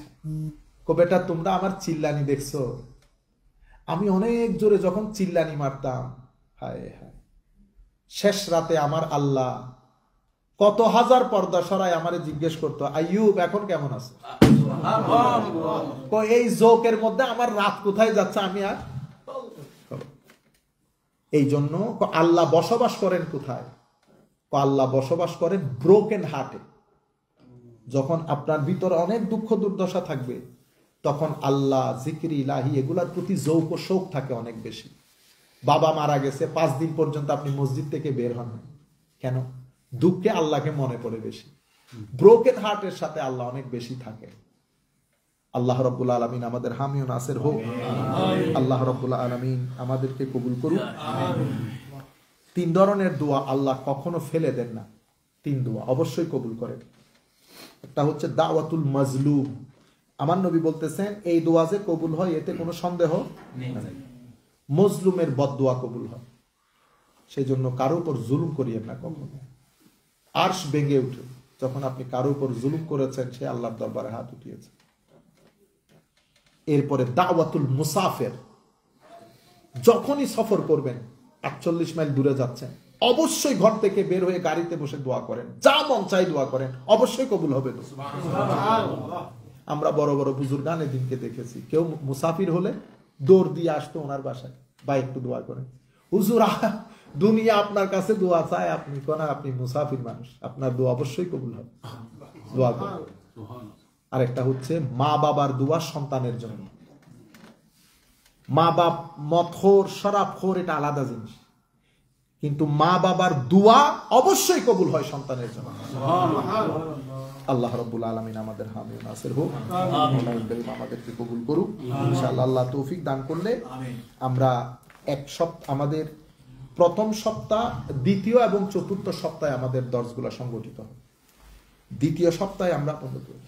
কো বেটা, তোমরা আমার চিল্লানি দেখছো, আমি অনেক জোরে যখন চিল্লানি মারতাম, হায় হায়, শেষ রাতে আমার আল্লাহ কত হাজার পর্দা সরায় আমারে জিজ্ঞেস করতো, আইয়ুব এখন কেমন আছে? এই জোকের মধ্যে আমার রাত কোথায় যাচ্ছে আমি আর। এই জন্য আল্লাহ বসবাস করেন কোথায়? আল্লাহ বসবাস করেন ব্রোকেন হার্টে। যখন আপনার ভিতরে অনেক দুঃখ দুর্দশা থাকবে, তখন আল্লাহ, জিকির ইলাহি এগুলার প্রতি যৌক শৌক থাকে অনেক বেশি। বাবা মারা গেছে, 5 দিন পর্যন্ত আপনি মসজিদ থেকে বের হন, কেন? দুঃখে আল্লাহকে মনে পড়ে বেশি। ব্রোকেন হার্টের সাথে আল্লাহ অনেক বেশি থাকে। আল্লাহ রাব্বুল আলামিন আমাদের হামি ও নাসির হোক। আল্লাহ রাব্বুল আলামিন আমাদেরকে কবুল করুন। 3 ধরনের দোয়া আল্লাহ কখনো ফেলে দেন না, 3 দোয়া অবশ্যই কবুল করেন। একটা হচ্ছে দাওয়াতুল মাজলুম। আমার নবী বলতেছেন এই দোয়া যে কবুল হয় এতে কোনো সন্দেহ নেই। মজলুমের বদদোয়া কবুল হয়, সেই জন্য কারো উপর জুলুম করিয়েন না কখনো। আরশ ভেঙে উঠে যখন আপনি কারো উপর জুলুম করেছেন, সে আল্লাহর দরবারে হাত উঠিয়েছে। এরপরে দাওয়াতুল মুসাফির, যখনই সফর করবেন, 48 মাইল দূরে যাচ্ছেন, অবশ্যই ঘর থেকে বের হয়ে গাড়িতে বসে দোয়া করেন, যা মন চাই দোয়া করেন, অবশ্যই কবুল হবে। আমরা বড় বড় বুজুর্গান এদিনকে দেখেছি, কেউ মুসাফির হলে দৌড় দিয়ে আসতো ওনার বাসায়, বা একটু দোয়া করেন, হুজুর দুনিয়া আপনার কাছে দোয়া চায়, আপনি কোন, আপনি মুসাফির মানুষ, আপনার দোয়া অবশ্যই কবুল হবে। দোয়া করুন। আরেকটা হচ্ছে মা বাবার দোয়া সন্তানের জন্য। মা বাপ মদখোর, শরাবখোর, এটা আলাদা জিনিস, কিন্তু মা বাবার দোয়া অবশ্যই কবুল হয় সন্তানের জন্য। আল্লাহ রাব্বুল আলামিন আমাদের হামিদ নাসির হোক, আমাদেরকে কবুল করুক ইনশাআল্লাহ। আল্লাহ তৌফিক দান করলে আমরা এক সপ্তাহ, আমাদের প্রথম সপ্তাহ, দ্বিতীয় এবং চতুর্থ সপ্তাহে আমাদের দর্শগুলো সংগঠিত হবে। দ্বিতীয় সপ্তাহে আমরা বন্ধ করি।